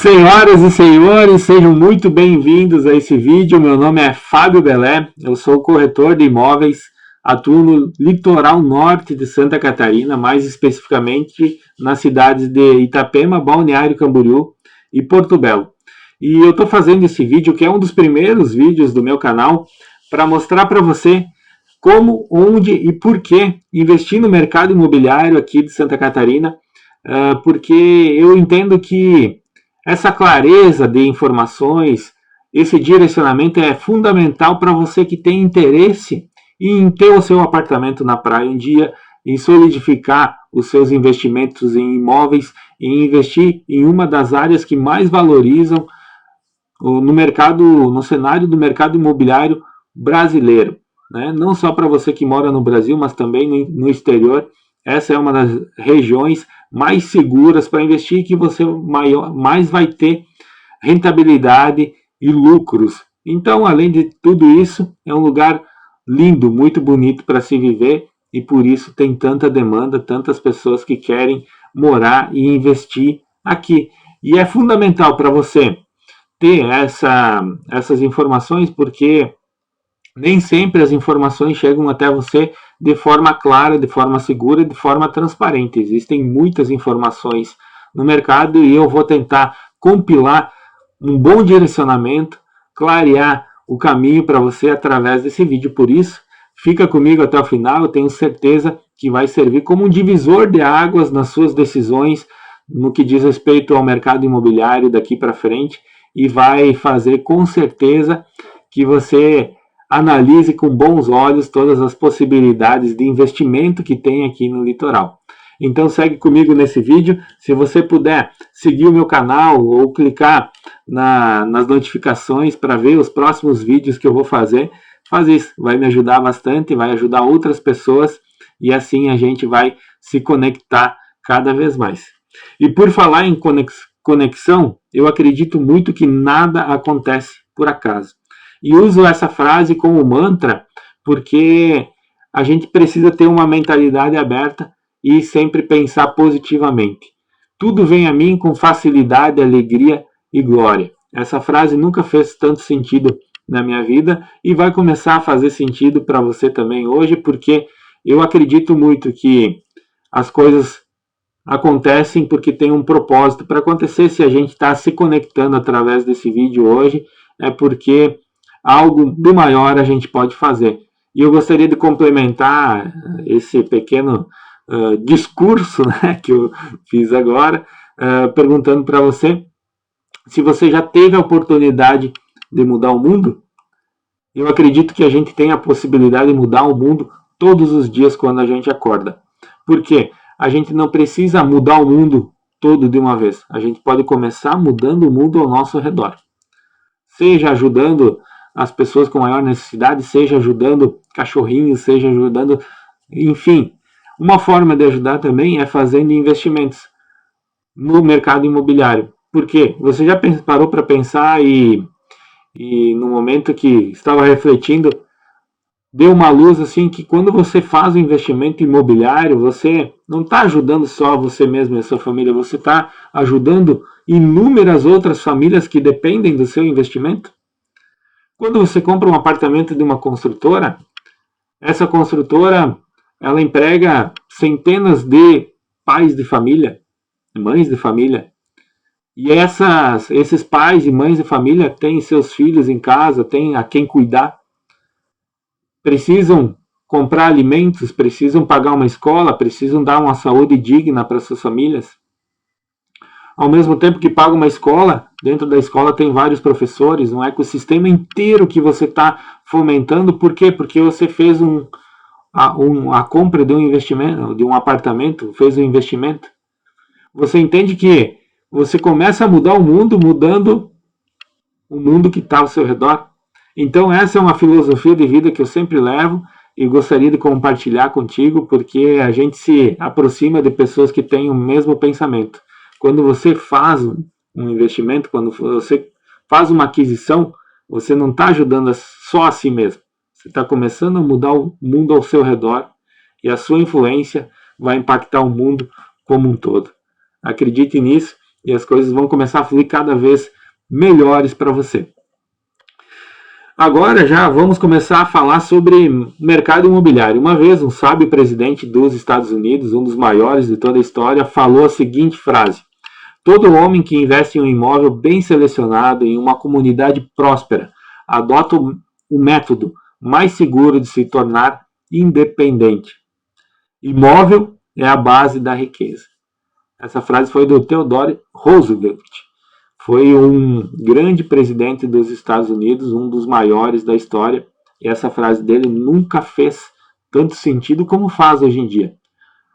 Senhoras e senhores, sejam muito bem-vindos a esse vídeo. Meu nome é Fábio Belé, eu sou corretor de imóveis, atuo no litoral norte de Santa Catarina, mais especificamente nas cidades de Itapema, Balneário Camboriú e Porto Belo. E eu estou fazendo esse vídeo, que é um dos primeiros vídeos do meu canal, para mostrar para você como, onde e por que investir no mercado imobiliário aqui de Santa Catarina, porque eu entendo que essa clareza de informações, esse direcionamento é fundamental para você que tem interesse em ter o seu apartamento na praia um dia, em solidificar os seus investimentos em imóveis, em investir em uma das áreas que mais valorizam no mercado, no cenário do mercado imobiliário brasileiro, né? Não só para você que mora no Brasil, mas também no exterior. Essa é uma das regiões mais seguras para investir, que você mais vai ter rentabilidade e lucros. Então, além de tudo isso, é um lugar lindo, muito bonito para se viver, e por isso tem tanta demanda, tantas pessoas que querem morar e investir aqui. E é fundamental para você ter essas informações, porque nem sempre as informações chegam até você de forma clara, de forma segura, de forma transparente. Existem muitas informações no mercado e eu vou tentar compilar um bom direcionamento, clarear o caminho para você através desse vídeo. Por isso, fica comigo até o final, eu tenho certeza que vai servir como um divisor de águas nas suas decisões no que diz respeito ao mercado imobiliário daqui para frente, e vai fazer com certeza que você analise com bons olhos todas as possibilidades de investimento que tem aqui no litoral. Então segue comigo nesse vídeo. Se você puder seguir o meu canal ou clicar nas notificações para ver os próximos vídeos que eu vou fazer, faz isso, vai me ajudar bastante, vai ajudar outras pessoas, e assim a gente vai se conectar cada vez mais. E por falar em conexão, eu acredito muito que nada acontece por acaso. E uso essa frase como mantra porque a gente precisa ter uma mentalidade aberta e sempre pensar positivamente. Tudo vem a mim com facilidade, alegria e glória. Essa frase nunca fez tanto sentido na minha vida e vai começar a fazer sentido para você também hoje, porque eu acredito muito que as coisas acontecem porque tem um propósito para acontecer. Se a gente está se conectando através desse vídeo hoje, é porque algo de maior a gente pode fazer. E eu gostaria de complementar esse pequeno discurso, né, que eu fiz agora, perguntando para você se você já teve a oportunidade de mudar o mundo. Eu acredito que a gente tem a possibilidade de mudar o mundo todos os dias quando a gente acorda. Por quê? A gente não precisa mudar o mundo todo de uma vez. A gente pode começar mudando o mundo ao nosso redor. Seja ajudando as pessoas com maior necessidade, seja ajudando cachorrinhos, seja ajudando... Enfim, uma forma de ajudar também é fazendo investimentos no mercado imobiliário. Por quê? Você já parou para pensar e no momento que estava refletindo, deu uma luz assim, que quando você faz um investimento imobiliário, você não está ajudando só você mesmo e a sua família, você está ajudando inúmeras outras famílias que dependem do seu investimento. Quando você compra um apartamento de uma construtora, essa construtora ela emprega centenas de pais de família, mães de família, e esses pais e mães de família têm seus filhos em casa, têm a quem cuidar, precisam comprar alimentos, precisam pagar uma escola, precisam dar uma saúde digna para suas famílias. Ao mesmo tempo que paga uma escola, dentro da escola tem vários professores, um ecossistema inteiro que você está fomentando. Por quê? Porque você fez a compra de um investimento, de um apartamento, fez um investimento. Você entende que você começa a mudar o mundo, mudando o mundo que está ao seu redor. Então essa é uma filosofia de vida que eu sempre levo e gostaria de compartilhar contigo, porque a gente se aproxima de pessoas que têm o mesmo pensamento. Quando você faz um investimento, quando você faz uma aquisição, você não está ajudando só a si mesmo. Você está começando a mudar o mundo ao seu redor, e a sua influência vai impactar o mundo como um todo. Acredite nisso e as coisas vão começar a fluir cada vez melhores para você. Agora já vamos começar a falar sobre mercado imobiliário. Uma vez um sábio presidente dos Estados Unidos, um dos maiores de toda a história, falou a seguinte frase: todo homem que investe em um imóvel bem selecionado em uma comunidade próspera adota o método mais seguro de se tornar independente. Imóvel é a base da riqueza. Essa frase foi do Theodore Roosevelt. Foi um grande presidente dos Estados Unidos, um dos maiores da história, e essa frase dele nunca fez tanto sentido como faz hoje em dia.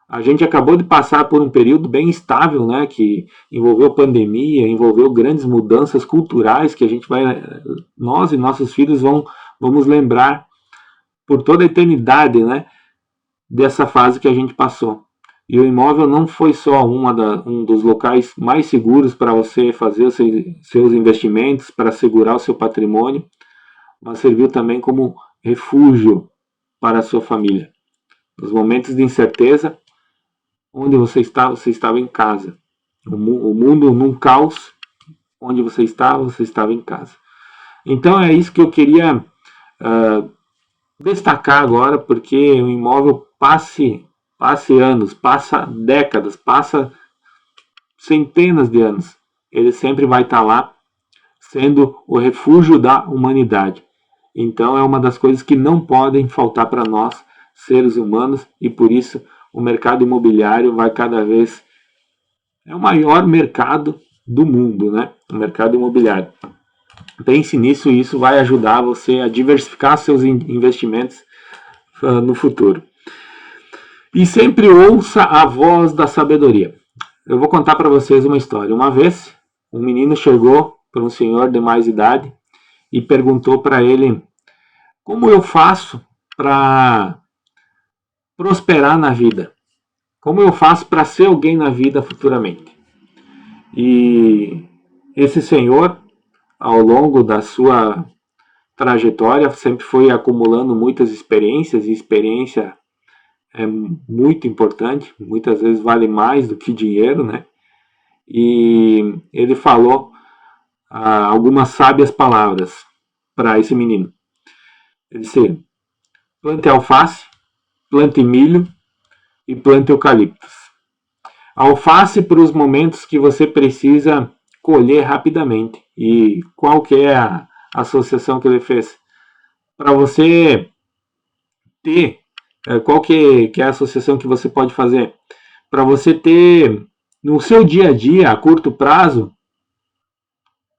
A gente acabou de passar por um período bem instável, né, que envolveu pandemia, envolveu grandes mudanças culturais que a gente vai, nós e nossos filhos vamos lembrar por toda a eternidade, né, dessa fase que a gente passou. E o imóvel não foi só um dos locais mais seguros para você fazer os seus investimentos, para segurar o seu patrimônio, mas serviu também como refúgio para a sua família. Nos momentos de incerteza, onde você estava em casa. O mundo num caos, onde você estava em casa. Então é isso que eu queria destacar agora, porque o imóvel passe anos, passa décadas, passa centenas de anos, ele sempre vai estar lá, sendo o refúgio da humanidade. Então é uma das coisas que não podem faltar para nós, seres humanos, e por isso o mercado imobiliário vai cada vez... é o maior mercado do mundo, né? O mercado imobiliário. Pense nisso e isso vai ajudar você a diversificar seus investimentos no futuro. E sempre ouça a voz da sabedoria. Eu vou contar para vocês uma história. Uma vez, um menino chegou para um senhor de mais idade e perguntou para ele: como eu faço para prosperar na vida? Como eu faço para ser alguém na vida futuramente? E esse senhor, ao longo da sua trajetória, sempre foi acumulando muitas experiências, e experiência é muito importante, muitas vezes vale mais do que dinheiro, né? E ele falou algumas sábias palavras para esse menino. Ele disse: plante alface, plante milho e plante eucaliptos. Alface para os momentos que você precisa colher rapidamente. E qual que é a associação que ele fez? Para você ter, qual que é a associação que você pode fazer? Para você ter no seu dia a dia, a curto prazo,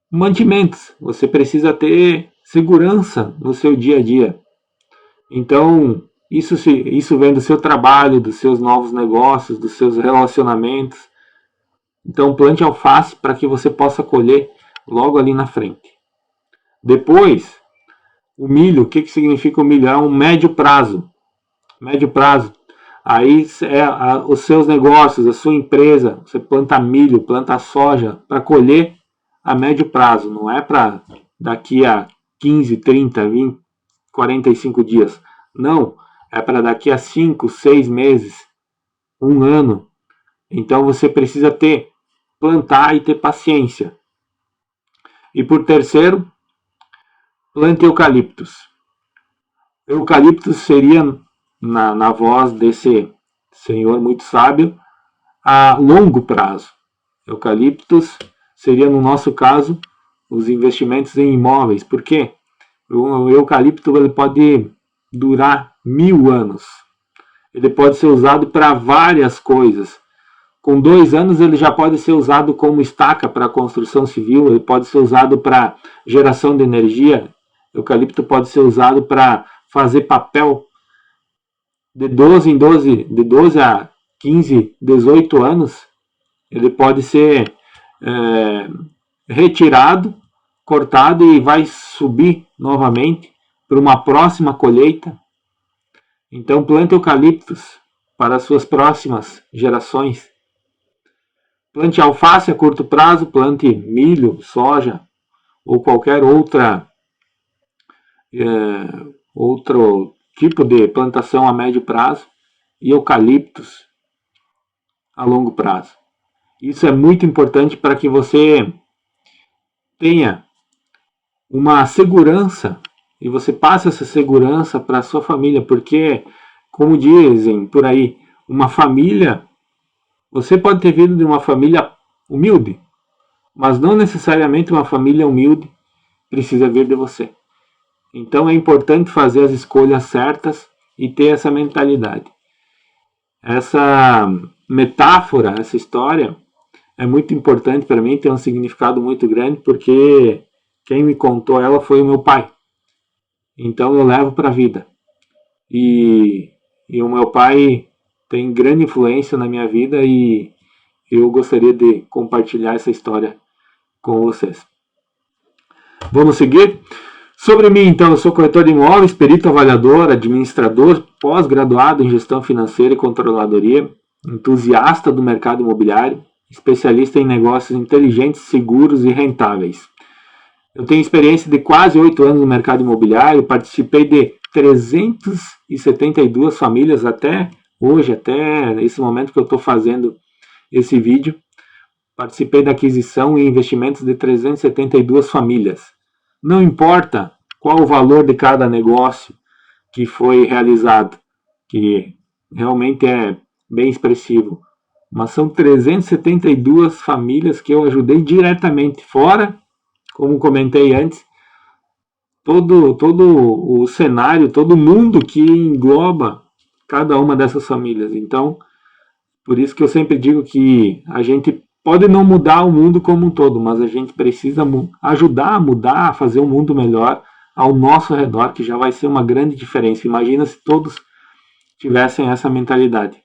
mantimentos. Você precisa ter segurança no seu dia a dia. Então, isso vem do seu trabalho, dos seus novos negócios, dos seus relacionamentos. Então, plante alface para que você possa colher logo ali na frente. Depois, o milho, o que significa o milho? É um médio prazo. Médio prazo. Aí os seus negócios, a sua empresa, você planta milho, planta soja para colher a médio prazo. Não é para daqui a 15, 30, 20, 45 dias. Não, é para daqui a 5, 6 meses, um ano. Então você precisa plantar e ter paciência. E por terceiro, plante eucaliptos. Eucaliptos seria, na voz desse senhor muito sábio, a longo prazo. Eucaliptos seria, no nosso caso, os investimentos em imóveis. Por quê? O eucalipto ele pode durar 1000 anos. Ele pode ser usado para várias coisas. Com 2 anos ele já pode ser usado como estaca para construção civil, ele pode ser usado para geração de energia. O eucalipto pode ser usado para fazer papel. De 12 a 15, 18 anos, ele pode ser retirado, cortado e vai subir novamente para uma próxima colheita. Então plante eucaliptos para as suas próximas gerações. Plante alface a curto prazo, plante milho, soja ou qualquer outro tipo de plantação a médio prazo, e eucaliptos a longo prazo. Isso é muito importante para que você tenha uma segurança e você passe essa segurança para a sua família, porque, como dizem por aí, uma família, você pode ter vindo de uma família humilde, mas não necessariamente uma família humilde precisa vir de você. Então é importante fazer as escolhas certas e ter essa mentalidade. Essa metáfora, essa história, é muito importante para mim, tem um significado muito grande, porque quem me contou ela foi o meu pai. Então eu levo para a vida. E o meu pai tem grande influência na minha vida e eu gostaria de compartilhar essa história com vocês. Vamos seguir? Sobre mim, então, eu sou corretor de imóveis, perito avaliador, administrador, pós-graduado em gestão financeira e controladoria, entusiasta do mercado imobiliário, especialista em negócios inteligentes, seguros e rentáveis. Eu tenho experiência de quase 8 anos no mercado imobiliário, participei de 372 famílias até hoje, até esse momento que eu estou fazendo esse vídeo. Participei da aquisição e investimentos de 372 famílias. Não importa qual o valor de cada negócio que foi realizado, que realmente é bem expressivo, mas são 372 famílias que eu ajudei diretamente, fora, como comentei antes, todo o cenário, todo o mundo que engloba cada uma dessas famílias. Então, por isso que eu sempre digo que a gente pode não mudar o mundo como um todo, mas a gente precisa ajudar a mudar, a fazer um mundo melhor ao nosso redor, que já vai ser uma grande diferença. Imagina se todos tivessem essa mentalidade.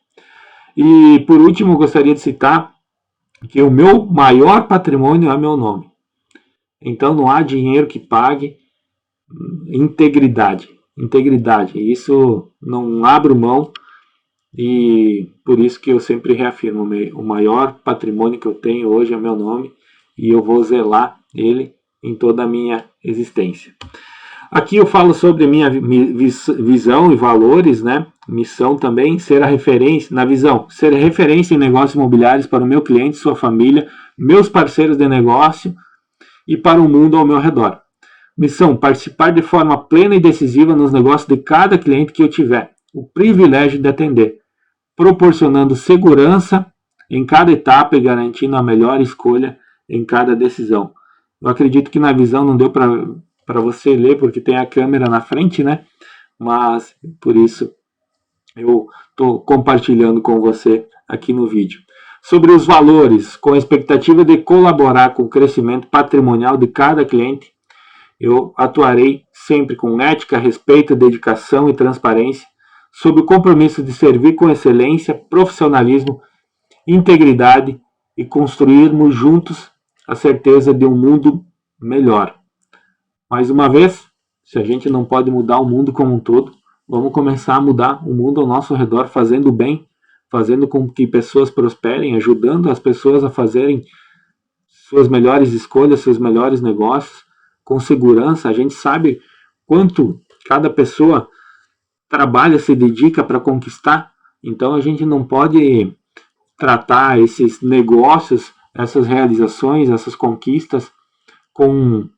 E por último, eu gostaria de citar que o meu maior patrimônio é meu nome. Então não há dinheiro que pague integridade. Integridade. Isso não abro mão. E por isso que eu sempre reafirmo, o maior patrimônio que eu tenho hoje é meu nome e eu vou zelar ele em toda a minha existência. Aqui eu falo sobre minha visão e valores, né? Missão também, ser a referência, na visão, ser a referência em negócios imobiliários para o meu cliente, sua família, meus parceiros de negócio e para o mundo ao meu redor. Missão, participar de forma plena e decisiva nos negócios de cada cliente que eu tiver, o privilégio de atender, proporcionando segurança em cada etapa e garantindo a melhor escolha em cada decisão. Eu acredito que na visão não deu para você ler, porque tem a câmera na frente, né? Mas por isso eu estou compartilhando com você aqui no vídeo. Sobre os valores, com a expectativa de colaborar com o crescimento patrimonial de cada cliente, eu atuarei sempre com ética, respeito, dedicação e transparência, sob o compromisso de servir com excelência, profissionalismo, integridade e construirmos juntos a certeza de um mundo melhor. Mais uma vez, se a gente não pode mudar o mundo como um todo, vamos começar a mudar o mundo ao nosso redor, fazendo bem, fazendo com que pessoas prosperem, ajudando as pessoas a fazerem suas melhores escolhas, seus melhores negócios, com segurança. A gente sabe quanto cada pessoa trabalha, se dedica para conquistar. Então a gente não pode tratar esses negócios, essas realizações, essas conquistas com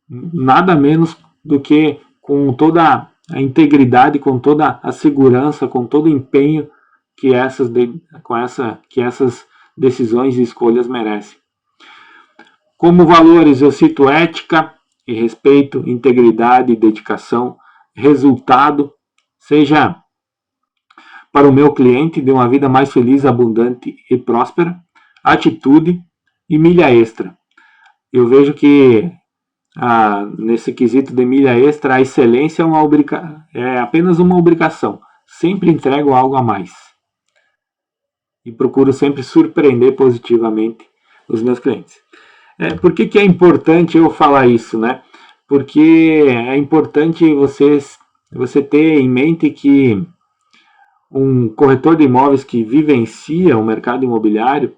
nada menos do que com toda a integridade, com toda a segurança, com todo o empenho que essas decisões e escolhas merecem. Como valores eu cito ética e respeito, integridade e dedicação, resultado, seja para o meu cliente de uma vida mais feliz, abundante e próspera, atitude e milha extra. Eu vejo que nesse quesito de milha extra, a excelência é apenas uma obrigação. Sempre entrego algo a mais. E procuro sempre surpreender positivamente os meus clientes. Por que é importante eu falar isso, né? Porque é importante você ter em mente que um corretor de imóveis que vivencia o mercado imobiliário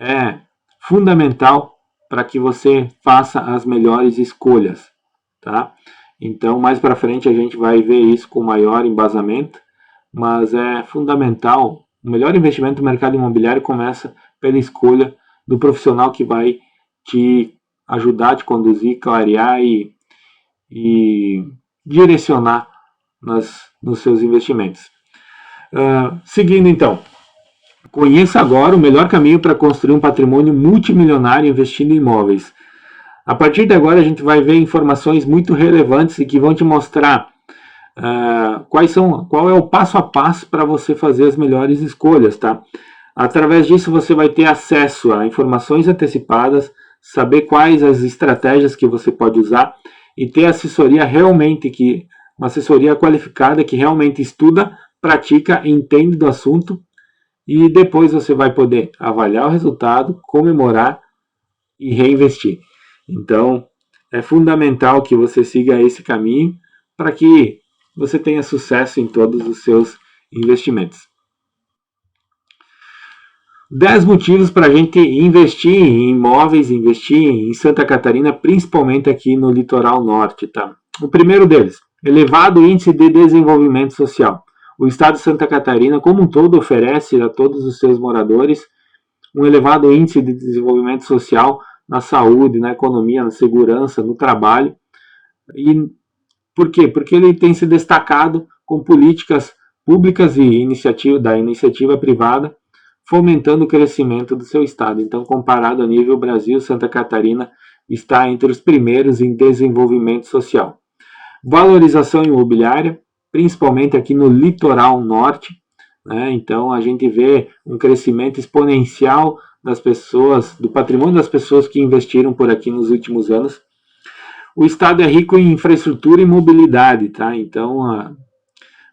é fundamental para que você faça as melhores escolhas, tá? Então, mais para frente a gente vai ver isso com maior embasamento, mas é fundamental. O melhor investimento do mercado imobiliário começa pela escolha do profissional que vai te ajudar, te conduzir, clarear e direcionar nos seus investimentos. Seguindo então, conheça agora o melhor caminho para construir um patrimônio multimilionário investindo em imóveis. A partir de agora a gente vai ver informações muito relevantes e que vão te mostrar qual é o passo a passo para você fazer as melhores escolhas, tá? Através disso você vai ter acesso a informações antecipadas, saber quais as estratégias que você pode usar e ter assessoria uma assessoria qualificada que realmente estuda, pratica, entende do assunto, e depois você vai poder avaliar o resultado, comemorar e reinvestir. Então, é fundamental que você siga esse caminho para que você tenha sucesso em todos os seus investimentos. 10 motivos para a gente investir em imóveis, investir em Santa Catarina, principalmente aqui no litoral norte, tá? O primeiro deles, elevado índice de desenvolvimento social. O estado de Santa Catarina, como um todo, oferece a todos os seus moradores um elevado índice de desenvolvimento social na saúde, na economia, na segurança, no trabalho. E por quê? Porque ele tem se destacado com políticas públicas e da iniciativa privada, fomentando o crescimento do seu estado. Então, comparado a nível Brasil, Santa Catarina está entre os primeiros em desenvolvimento social. Valorização imobiliária, principalmente aqui no litoral norte, né? Então, a gente vê um crescimento exponencial das pessoas, do patrimônio das pessoas que investiram por aqui nos últimos anos. O estado é rico em infraestrutura e mobilidade, tá? Então,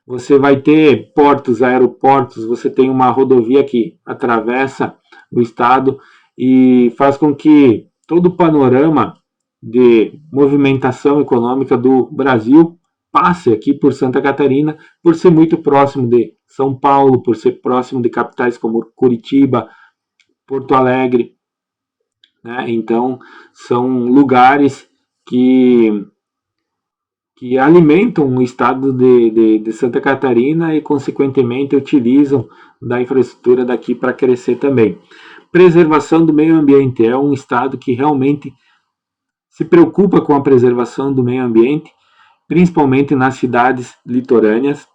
você vai ter portos, aeroportos, você tem uma rodovia que atravessa o estado e faz com que todo o panorama de movimentação econômica do Brasil passe aqui por Santa Catarina, por ser muito próximo de São Paulo, por ser próximo de capitais como Curitiba, Porto Alegre, né? Então, são lugares que alimentam o estado de Santa Catarina e, consequentemente, utilizam da infraestrutura daqui para crescer também. Preservação do meio ambiente. É um estado que realmente se preocupa com a preservação do meio ambiente, principalmente nas cidades litorâneas.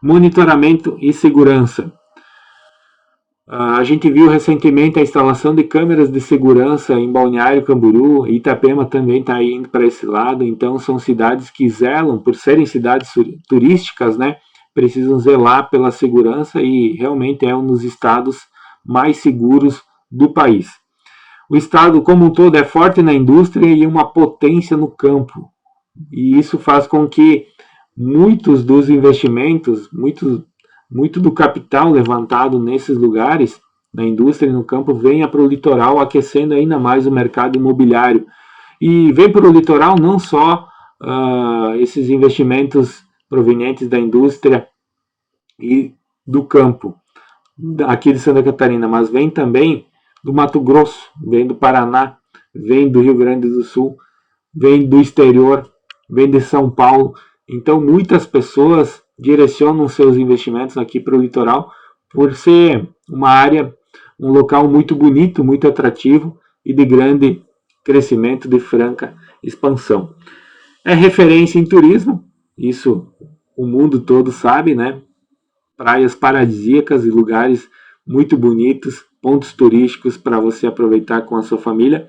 Monitoramento e segurança. A gente viu recentemente a instalação de câmeras de segurança em Balneário Camboriú, Itapema também está indo para esse lado, então são cidades que zelam, por serem cidades turísticas, né, precisam zelar pela segurança e realmente é um dos estados mais seguros do país. O estado como um todo é forte na indústria e uma potência no campo, e isso faz com que muitos dos investimentos, muito do capital levantado nesses lugares, na indústria e no campo, venha para o litoral, aquecendo ainda mais o mercado imobiliário. E vem para o litoral não só esses investimentos provenientes da indústria e do campo, aqui de Santa Catarina, mas vem também do Mato Grosso, vem do Paraná, vem do Rio Grande do Sul, vem do exterior, vem de São Paulo. Então, muitas pessoas direcionam seus investimentos aqui para o litoral por ser uma área, um local muito bonito, muito atrativo e de grande crescimento, de franca expansão. É referência em turismo, isso o mundo todo sabe, né? Praias paradisíacas e lugares muito bonitos, pontos turísticos para você aproveitar com a sua família.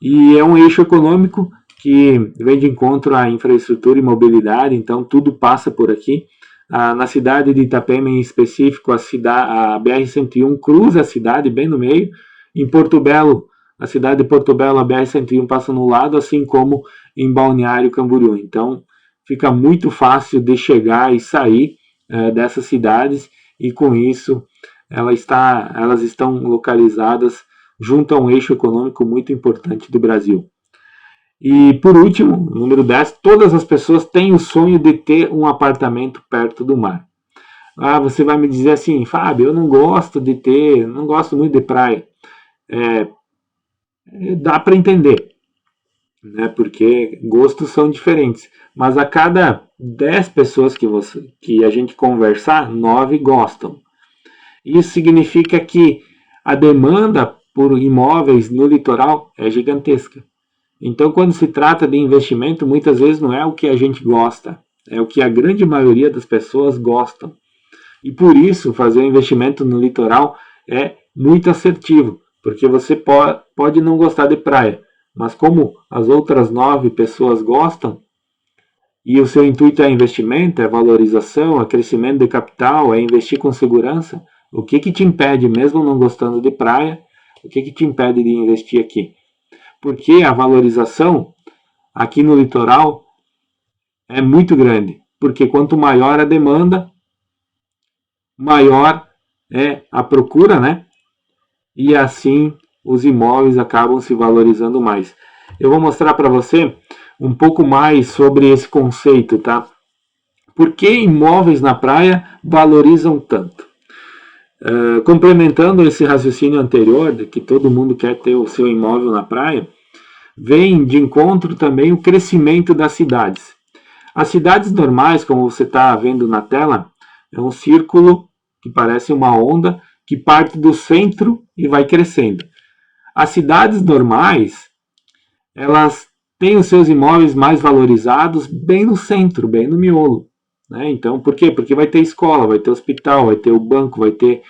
E é um eixo econômico que vem de encontro à infraestrutura e mobilidade, então tudo passa por aqui. Na cidade de Itapema, em específico, a BR-101 cruza a cidade bem no meio. Em Porto Belo, a cidade de Porto Belo, a BR-101 passa no lado, assim como em Balneário Camboriú. Então, fica muito fácil de chegar e sair dessas cidades, e com isso elas estão localizadas junto a um eixo econômico muito importante do Brasil. E por último, número 10, todas as pessoas têm o sonho de ter um apartamento perto do mar. Você vai me dizer assim, Fábio, eu não gosto muito de praia. Dá para entender, né? Porque gostos são diferentes. Mas a cada 10 pessoas que a gente conversar, 9 gostam. Isso significa que a demanda por imóveis no litoral é gigantesca. Então, quando se trata de investimento, muitas vezes não é o que a gente gosta, é o que a grande maioria das pessoas gostam. E por isso, fazer um investimento no litoral é muito assertivo, porque você pode não gostar de praia, mas como as outras 9 pessoas gostam, e o seu intuito é investimento, é valorização, é crescimento de capital, é investir com segurança, o que te impede, mesmo não gostando de praia, o que te impede de investir aqui? Porque a valorização aqui no litoral é muito grande, porque quanto maior a demanda, maior é a procura, né? E assim os imóveis acabam se valorizando mais. Eu vou mostrar para você um pouco mais sobre esse conceito, tá? Por que imóveis na praia valorizam tanto? Complementando esse raciocínio anterior, de que todo mundo quer ter o seu imóvel na praia, vem de encontro também o crescimento das cidades. As cidades normais, como você está vendo na tela, é um círculo que parece uma onda que parte do centro e vai crescendo. As cidades normais, elas têm os seus imóveis mais valorizados bem no centro, bem no miolo. Né? Então, por quê? Porque vai ter escola, vai ter hospital, vai ter o banco, vai ter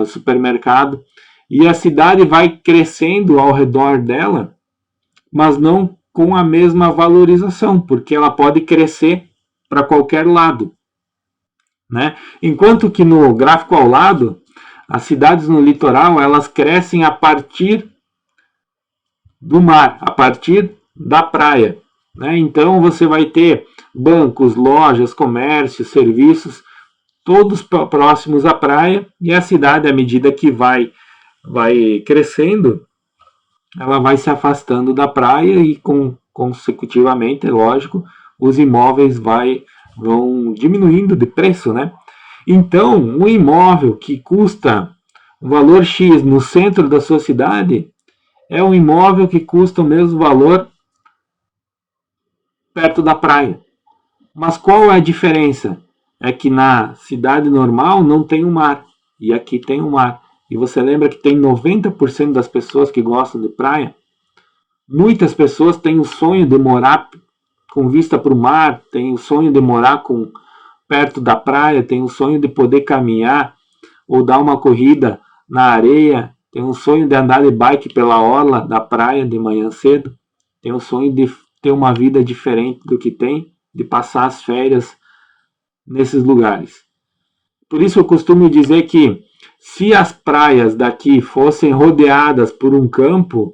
supermercado. E a cidade vai crescendo ao redor dela, mas não com a mesma valorização, porque ela pode crescer para qualquer lado. Né? Enquanto que no gráfico ao lado, as cidades no litoral, elas crescem a partir do mar, a partir da praia. Né? Então você vai ter bancos, lojas, comércios, serviços, todos próximos à praia, e a cidade, à medida que vai crescendo, ela vai se afastando da praia e, consecutivamente, é lógico, os imóveis vão diminuindo de preço, né? Então, um imóvel que custa um valor X no centro da sua cidade é um imóvel que custa o mesmo valor perto da praia. Mas qual é a diferença? É que na cidade normal não tem um mar, e aqui tem um mar. E você lembra que tem 90% das pessoas que gostam de praia? Muitas pessoas têm o sonho de morar com vista para o mar, têm o sonho de morar perto da praia, têm o sonho de poder caminhar ou dar uma corrida na areia, tem o sonho de andar de bike pela orla da praia de manhã cedo, tem o sonho de ter uma vida diferente do que tem, de passar as férias nesses lugares. Por isso eu costumo dizer que se as praias daqui fossem rodeadas por um campo,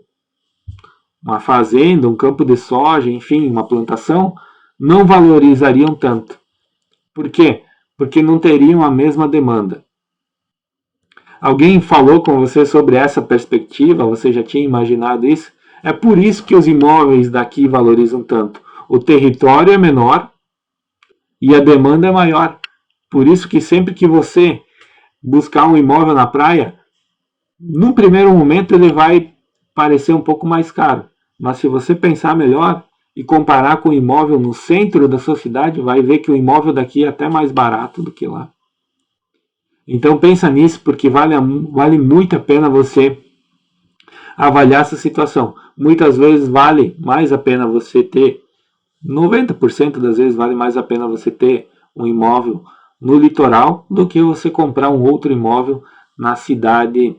uma fazenda, um campo de soja, enfim, uma plantação, não valorizariam tanto. Por quê? Porque não teriam a mesma demanda. Alguém falou com você sobre essa perspectiva? Você já tinha imaginado isso? É por isso que os imóveis daqui valorizam tanto. O território é menor e a demanda é maior. Por isso que sempre que você buscar um imóvel na praia, num primeiro momento ele vai parecer um pouco mais caro. Mas se você pensar melhor e comparar com o imóvel no centro da sua cidade, vai ver que o imóvel daqui é até mais barato do que lá. Então pensa nisso, porque vale muito a pena você avaliar essa situação. Muitas vezes vale mais a pena você ter, 90% das vezes vale mais a pena você ter um imóvel no litoral do que você comprar um outro imóvel na cidade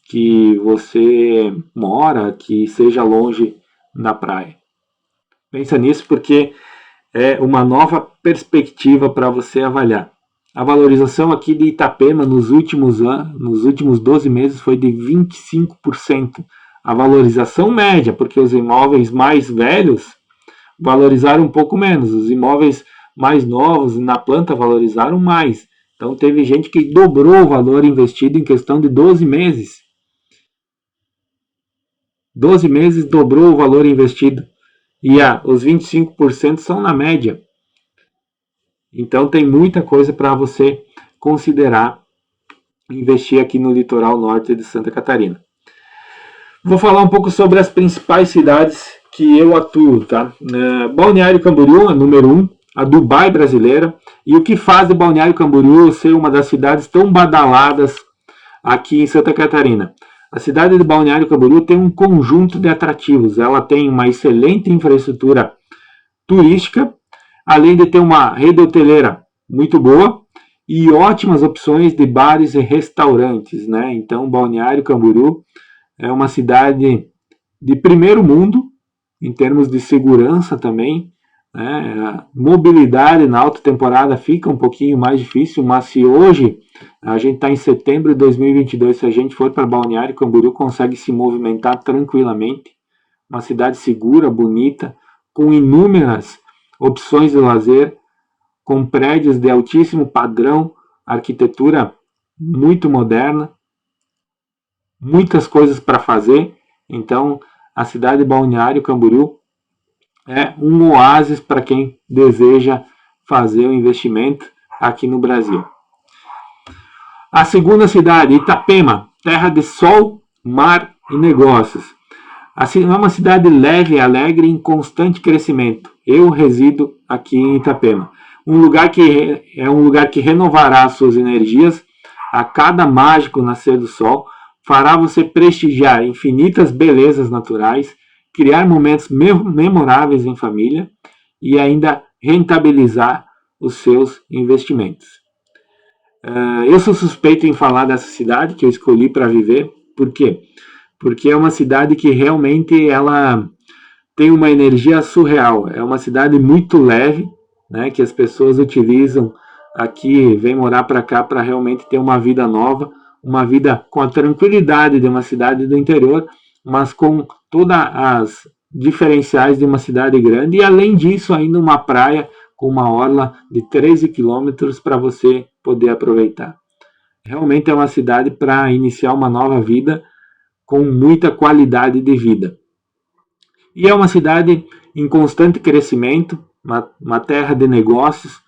que você mora, que seja longe da praia. Pensa nisso porque é uma nova perspectiva para você avaliar. A valorização aqui de Itapema nos últimos 12 meses foi de 25%. A valorização média, porque os imóveis mais velhos valorizaram um pouco menos. Os imóveis mais novos na planta valorizaram mais. Então teve gente que dobrou o valor investido em questão de 12 meses. 12 meses dobrou o valor investido. E os 25% são na média. Então tem muita coisa para você considerar investir aqui no litoral norte de Santa Catarina. Vou falar um pouco sobre as principais cidades que eu atuo, tá? Balneário Camboriú é número 1, a Dubai brasileira. E o que faz de Balneário Camboriú ser uma das cidades tão badaladas aqui em Santa Catarina. A cidade de Balneário Camboriú tem um conjunto de atrativos. Ela tem uma excelente infraestrutura turística, além de ter uma rede hoteleira muito boa e ótimas opções de bares e restaurantes, né? Então, Balneário Camboriú é uma cidade de primeiro mundo, em termos de segurança também, né? A mobilidade na alta temporada fica um pouquinho mais difícil, mas se hoje a gente está em setembro de 2022, se a gente for para Balneário Camboriú, consegue se movimentar tranquilamente. Uma cidade segura, bonita, com inúmeras opções de lazer, com prédios de altíssimo padrão, arquitetura muito moderna, muitas coisas para fazer. Então, a cidade de Balneário Camboriú é um oásis para quem deseja fazer um investimento aqui no Brasil. A segunda cidade, Itapema, terra de sol, mar e negócios. Assim, é uma cidade leve e alegre em constante crescimento. Eu resido aqui em Itapema. Um lugar que renovará suas energias a cada mágico nascer do sol, fará você prestigiar infinitas belezas naturais, criar momentos memoráveis em família e ainda rentabilizar os seus investimentos. Eu sou suspeito em falar dessa cidade que eu escolhi para viver. Por quê? Porque é uma cidade que realmente ela tem uma energia surreal. É uma cidade muito leve, né, que as pessoas utilizam aqui, vêm morar para cá para realmente ter uma vida nova, uma vida com a tranquilidade de uma cidade do interior, mas com todas as diferenciais de uma cidade grande, e além disso ainda uma praia com uma orla de 13 quilômetros para você poder aproveitar. Realmente é uma cidade para iniciar uma nova vida com muita qualidade de vida. E é uma cidade em constante crescimento, uma terra de negócios,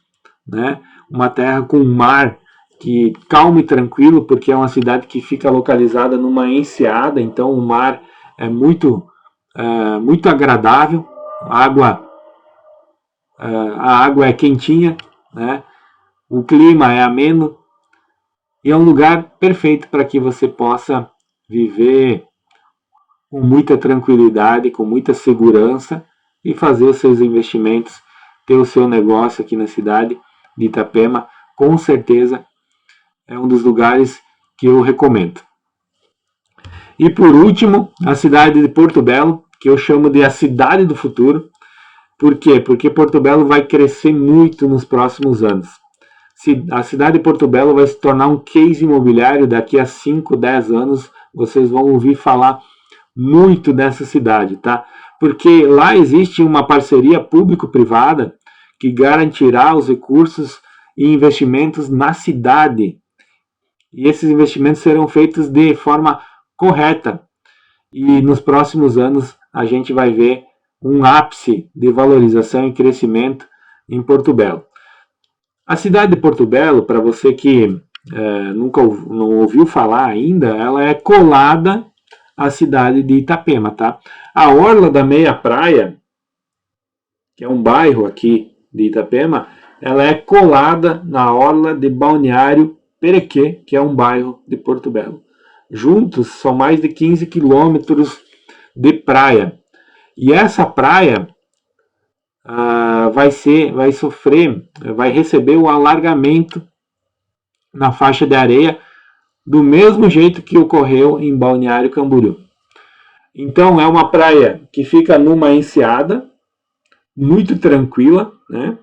né? Uma terra com um mar que calmo e tranquilo, porque é uma cidade que fica localizada numa enseada, então o mar é muito agradável, a água é quentinha, né? O clima é ameno e é um lugar perfeito para que você possa viver com muita tranquilidade, com muita segurança e fazer os seus investimentos, ter o seu negócio aqui na cidade de Itapema. Com certeza é um dos lugares que eu recomendo. E por último, a cidade de Porto Belo, que eu chamo de a cidade do futuro. Por quê? Porque Porto Belo vai crescer muito nos próximos anos. A cidade de Porto Belo vai se tornar um case imobiliário daqui a 5, 10 anos. Vocês vão ouvir falar muito dessa cidade, tá? Porque lá existe uma parceria público-privada que garantirá os recursos e investimentos na cidade. E esses investimentos serão feitos de forma correta. E nos próximos anos a gente vai ver um ápice de valorização e crescimento em Porto Belo. A cidade de Porto Belo, para você que nunca não ouviu falar ainda, ela é colada à cidade de Itapema, tá? A Orla da Meia Praia, que é um bairro aqui de Itapema, ela é colada na Orla de Balneário Perequê, que é um bairro de Porto Belo. Juntos são mais de 15 quilômetros de praia. E essa praia vai receber o alargamento na faixa de areia do mesmo jeito que ocorreu em Balneário Camboriú. Então é uma praia que fica numa enseada muito tranquila, né?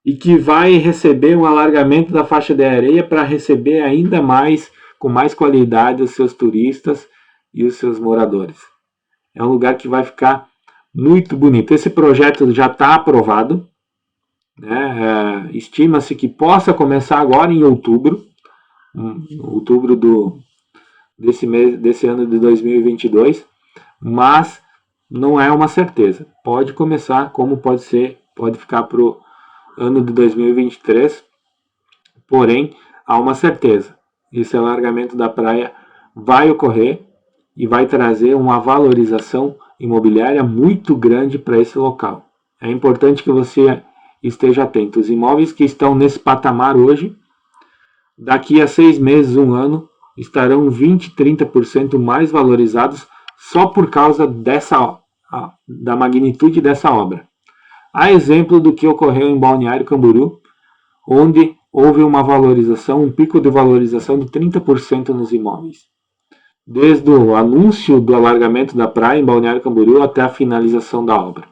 E que vai receber um alargamento da faixa de areia para receber ainda mais, com mais qualidade, os seus turistas e os seus moradores. É um lugar que vai ficar muito bonito. Esse projeto já está aprovado, né? Estima-se que possa começar agora em outubro desse ano de 2022, mas não é uma certeza. Pode começar, como pode ficar para o ano de 2023, porém há uma certeza: esse alargamento da praia vai ocorrer e vai trazer uma valorização imobiliária muito grande para esse local. É importante que você esteja atento. Os imóveis que estão nesse patamar hoje, daqui a 6 meses, 1 ano, estarão 20, 30% mais valorizados só por causa da magnitude dessa obra. Há exemplo do que ocorreu em Balneário Camboriú, onde houve uma valorização, um pico de valorização de 30% nos imóveis. Desde o anúncio do alargamento da praia em Balneário Camboriú até a finalização da obra.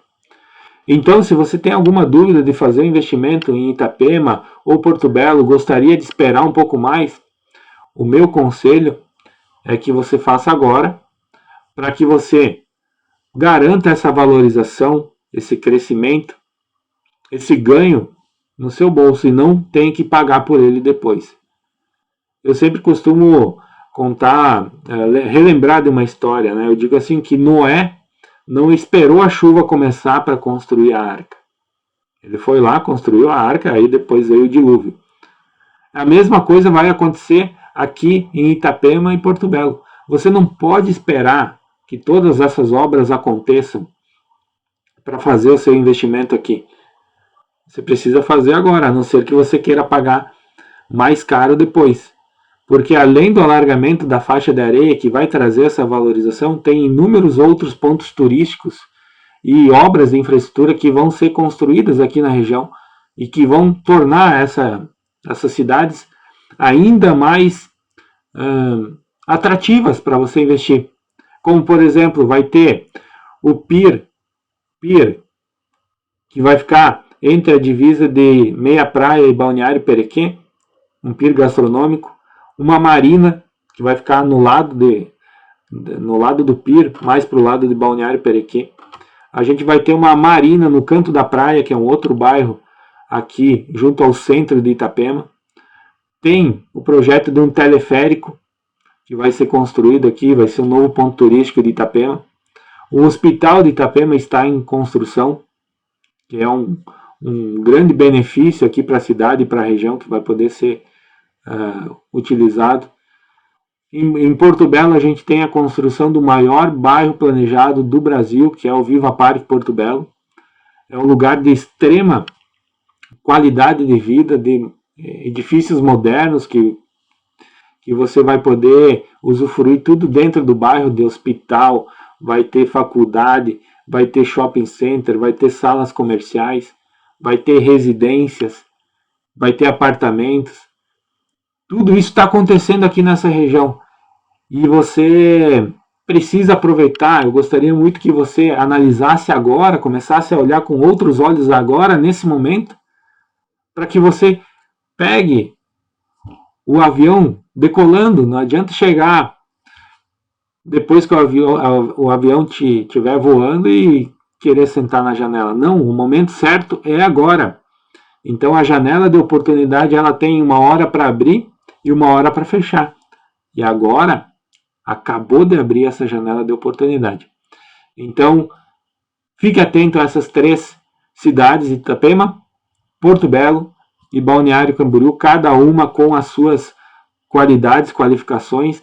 Então, se você tem alguma dúvida de fazer um investimento em Itapema ou Porto Belo, gostaria de esperar um pouco mais, o meu conselho é que você faça agora, para que você garanta essa valorização, esse crescimento, esse ganho no seu bolso e não tem que pagar por ele depois. Eu sempre costumo contar, relembrar de uma história, né? Eu digo assim que Noé não esperou a chuva começar para construir a arca. Ele foi lá, construiu a arca, aí depois veio o dilúvio. A mesma coisa vai acontecer aqui em Itapema e Porto Belo. Você não pode esperar que todas essas obras aconteçam para fazer o seu investimento aqui. Você precisa fazer agora, a não ser que você queira pagar mais caro depois. Porque além do alargamento da faixa de areia, que vai trazer essa valorização, tem inúmeros outros pontos turísticos e obras de infraestrutura que vão ser construídas aqui na região e que vão tornar essas cidades ainda mais atrativas para você investir. Como, por exemplo, vai ter o Pier, que vai ficar entre a divisa de Meia Praia e Balneário Perequê, um pier gastronômico, uma marina, que vai ficar no lado do pier, mais para o lado de Balneário Perequê. A gente vai ter uma marina no Canto da Praia, que é um outro bairro aqui, junto ao centro de Itapema. Tem o projeto de um teleférico, que vai ser construído aqui, vai ser um novo ponto turístico de Itapema. O Hospital de Itapema está em construção, que é um grande benefício aqui para a cidade e para a região, que vai poder ser utilizado. Em Porto Belo a gente tem a construção do maior bairro planejado do Brasil, que é o Viva Parque Porto Belo. É um lugar de extrema qualidade de vida, de edifícios modernos que você vai poder usufruir tudo dentro do bairro, de hospital, vai ter faculdade, vai ter shopping center, vai ter salas comerciais, vai ter residências, vai ter apartamentos. Tudo isso está acontecendo aqui nessa região e você precisa aproveitar. Eu gostaria muito que você analisasse agora, começasse a olhar com outros olhos agora, nesse momento, para que você pegue o avião decolando. Não adianta chegar depois que o avião estiver voando e querer sentar na janela. Não, o momento certo é agora. Então a janela de oportunidade ela tem uma hora para abrir e uma hora para fechar. E agora acabou de abrir essa janela de oportunidade. Então fique atento a essas 3 cidades, Itapema, Porto Belo e Balneário Camboriú, cada uma com as suas qualidades, qualificações.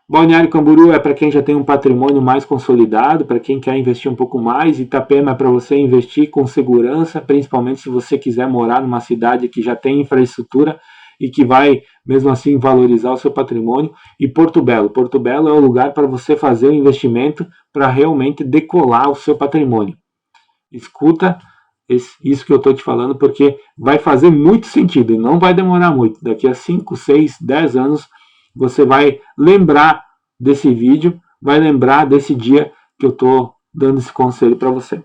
Balneário Camboriú é para quem já tem um patrimônio mais consolidado, para quem quer investir um pouco mais. Itapema é para você investir com segurança, principalmente se você quiser morar numa cidade que já tem infraestrutura e que vai, mesmo assim, valorizar o seu patrimônio. E Porto Belo é o lugar para você fazer o investimento para realmente decolar o seu patrimônio. Escuta isso que eu estou te falando, porque vai fazer muito sentido e não vai demorar muito. Daqui a 5, 6, 10 anos, você vai lembrar desse vídeo, vai lembrar desse dia que eu estou dando esse conselho para você.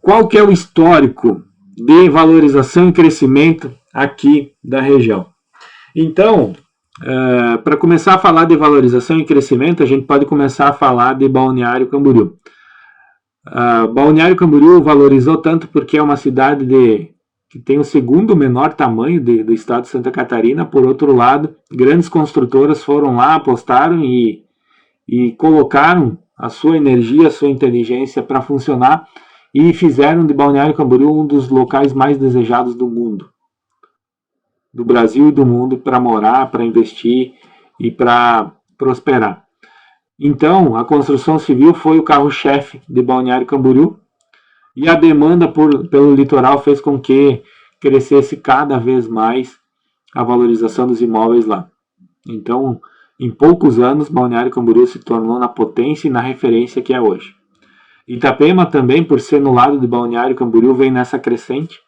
Qual que é o histórico de valorização e crescimento aqui da região? Então, para começar a falar de valorização e crescimento, a gente pode começar a falar de Balneário Camboriú. Balneário Camboriú valorizou tanto porque é uma cidade que tem o segundo menor tamanho do estado de Santa Catarina. Por outro lado, grandes construtoras foram lá, apostaram e colocaram a sua energia, a sua inteligência para funcionar e fizeram de Balneário Camboriú um dos locais mais desejados do mundo, do Brasil e do mundo, para morar, para investir e para prosperar. Então, a construção civil foi o carro-chefe de Balneário Camboriú e a demanda pelo litoral fez com que crescesse cada vez mais a valorização dos imóveis lá. Então, em poucos anos, Balneário Camboriú se tornou na potência e na referência que é hoje. Itapema também, por ser no lado de Balneário Camboriú, vem nessa crescente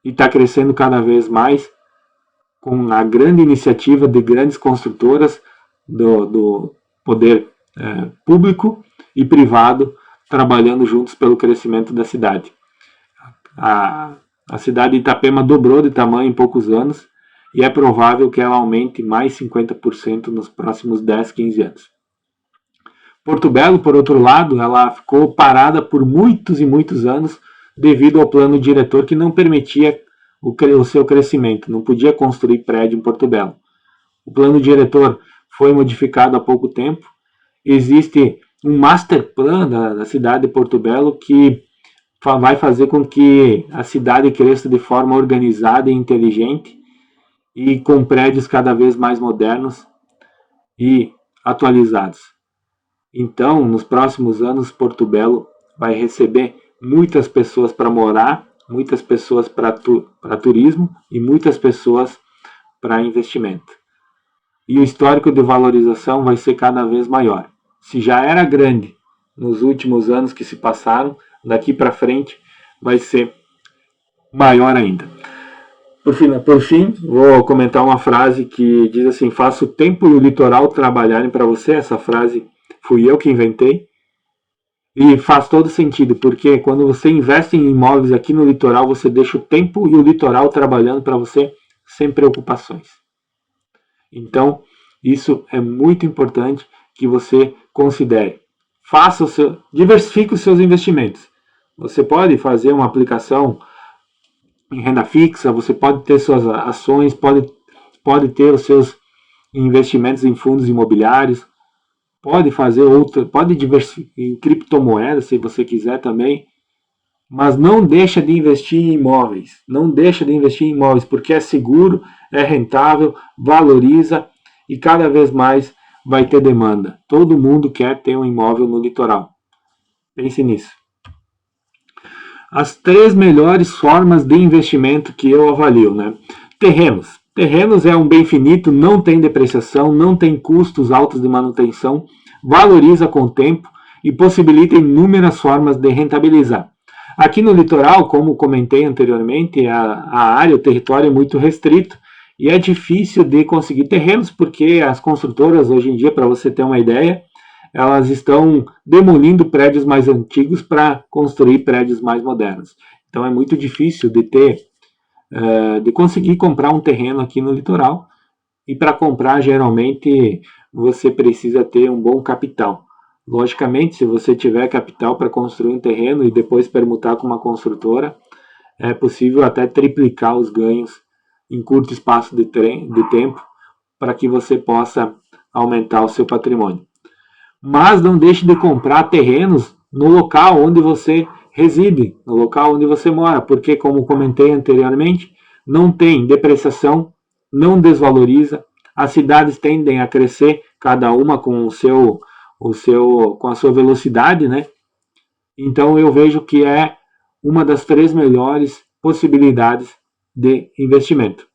e está crescendo cada vez mais com a grande iniciativa de grandes construtoras do poder público e privado trabalhando juntos pelo crescimento da cidade. A cidade de Itapema dobrou de tamanho em poucos anos e é provável que ela aumente mais 50% nos próximos 10, 15 anos. Porto Belo, por outro lado, ela ficou parada por muitos e muitos anos devido ao plano diretor que não permitia o seu crescimento, não podia construir prédio em Porto Belo. O plano diretor foi modificado há pouco tempo. Existe um master plan da cidade de Porto Belo que vai fazer com que a cidade cresça de forma organizada e inteligente e com prédios cada vez mais modernos e atualizados. Então, nos próximos anos, Porto Belo vai receber muitas pessoas para morar, muitas pessoas para turismo e muitas pessoas para investimento. E o histórico de valorização vai ser cada vez maior. Se já era grande nos últimos anos que se passaram, daqui para frente vai ser maior ainda. Por fim, vou comentar uma frase que diz assim: faça o tempo e o litoral trabalharem para você. Essa frase fui eu que inventei. E faz todo sentido, porque quando você investe em imóveis aqui no litoral, você deixa o tempo e o litoral trabalhando para você sem preocupações. Então, isso é muito importante que você considere. Diversifique os seus investimentos. Você pode fazer uma aplicação em renda fixa, você pode ter suas ações, pode ter os seus investimentos em fundos imobiliários, pode diversificar em criptomoedas se você quiser também, mas não deixa de investir em imóveis. Não deixa de investir em imóveis, porque é seguro, é rentável, valoriza e cada vez mais vai ter demanda. Todo mundo quer ter um imóvel no litoral. Pense nisso. As 3 melhores formas de investimento que eu avalio, né? Terrenos. Terrenos é um bem finito, não tem depreciação, não tem custos altos de manutenção, valoriza com o tempo e possibilita inúmeras formas de rentabilizar. Aqui no litoral, como comentei anteriormente, a área, o território é muito restrito e é difícil de conseguir terrenos porque as construtoras hoje em dia, para você ter uma ideia, elas estão demolindo prédios mais antigos para construir prédios mais modernos. Então é muito difícil de conseguir comprar um terreno aqui no litoral. E para comprar, geralmente, você precisa ter um bom capital. Logicamente, se você tiver capital para construir um terreno e depois permutar com uma construtora, é possível até triplicar os ganhos em curto espaço de tempo para que você possa aumentar o seu patrimônio. Mas não deixe de comprar terrenos no local onde você reside, no local onde você mora, porque, como comentei anteriormente, não tem depreciação, não desvaloriza, as cidades tendem a crescer, cada uma com com a sua velocidade, né? Então eu vejo que é uma das 3 melhores possibilidades de investimento.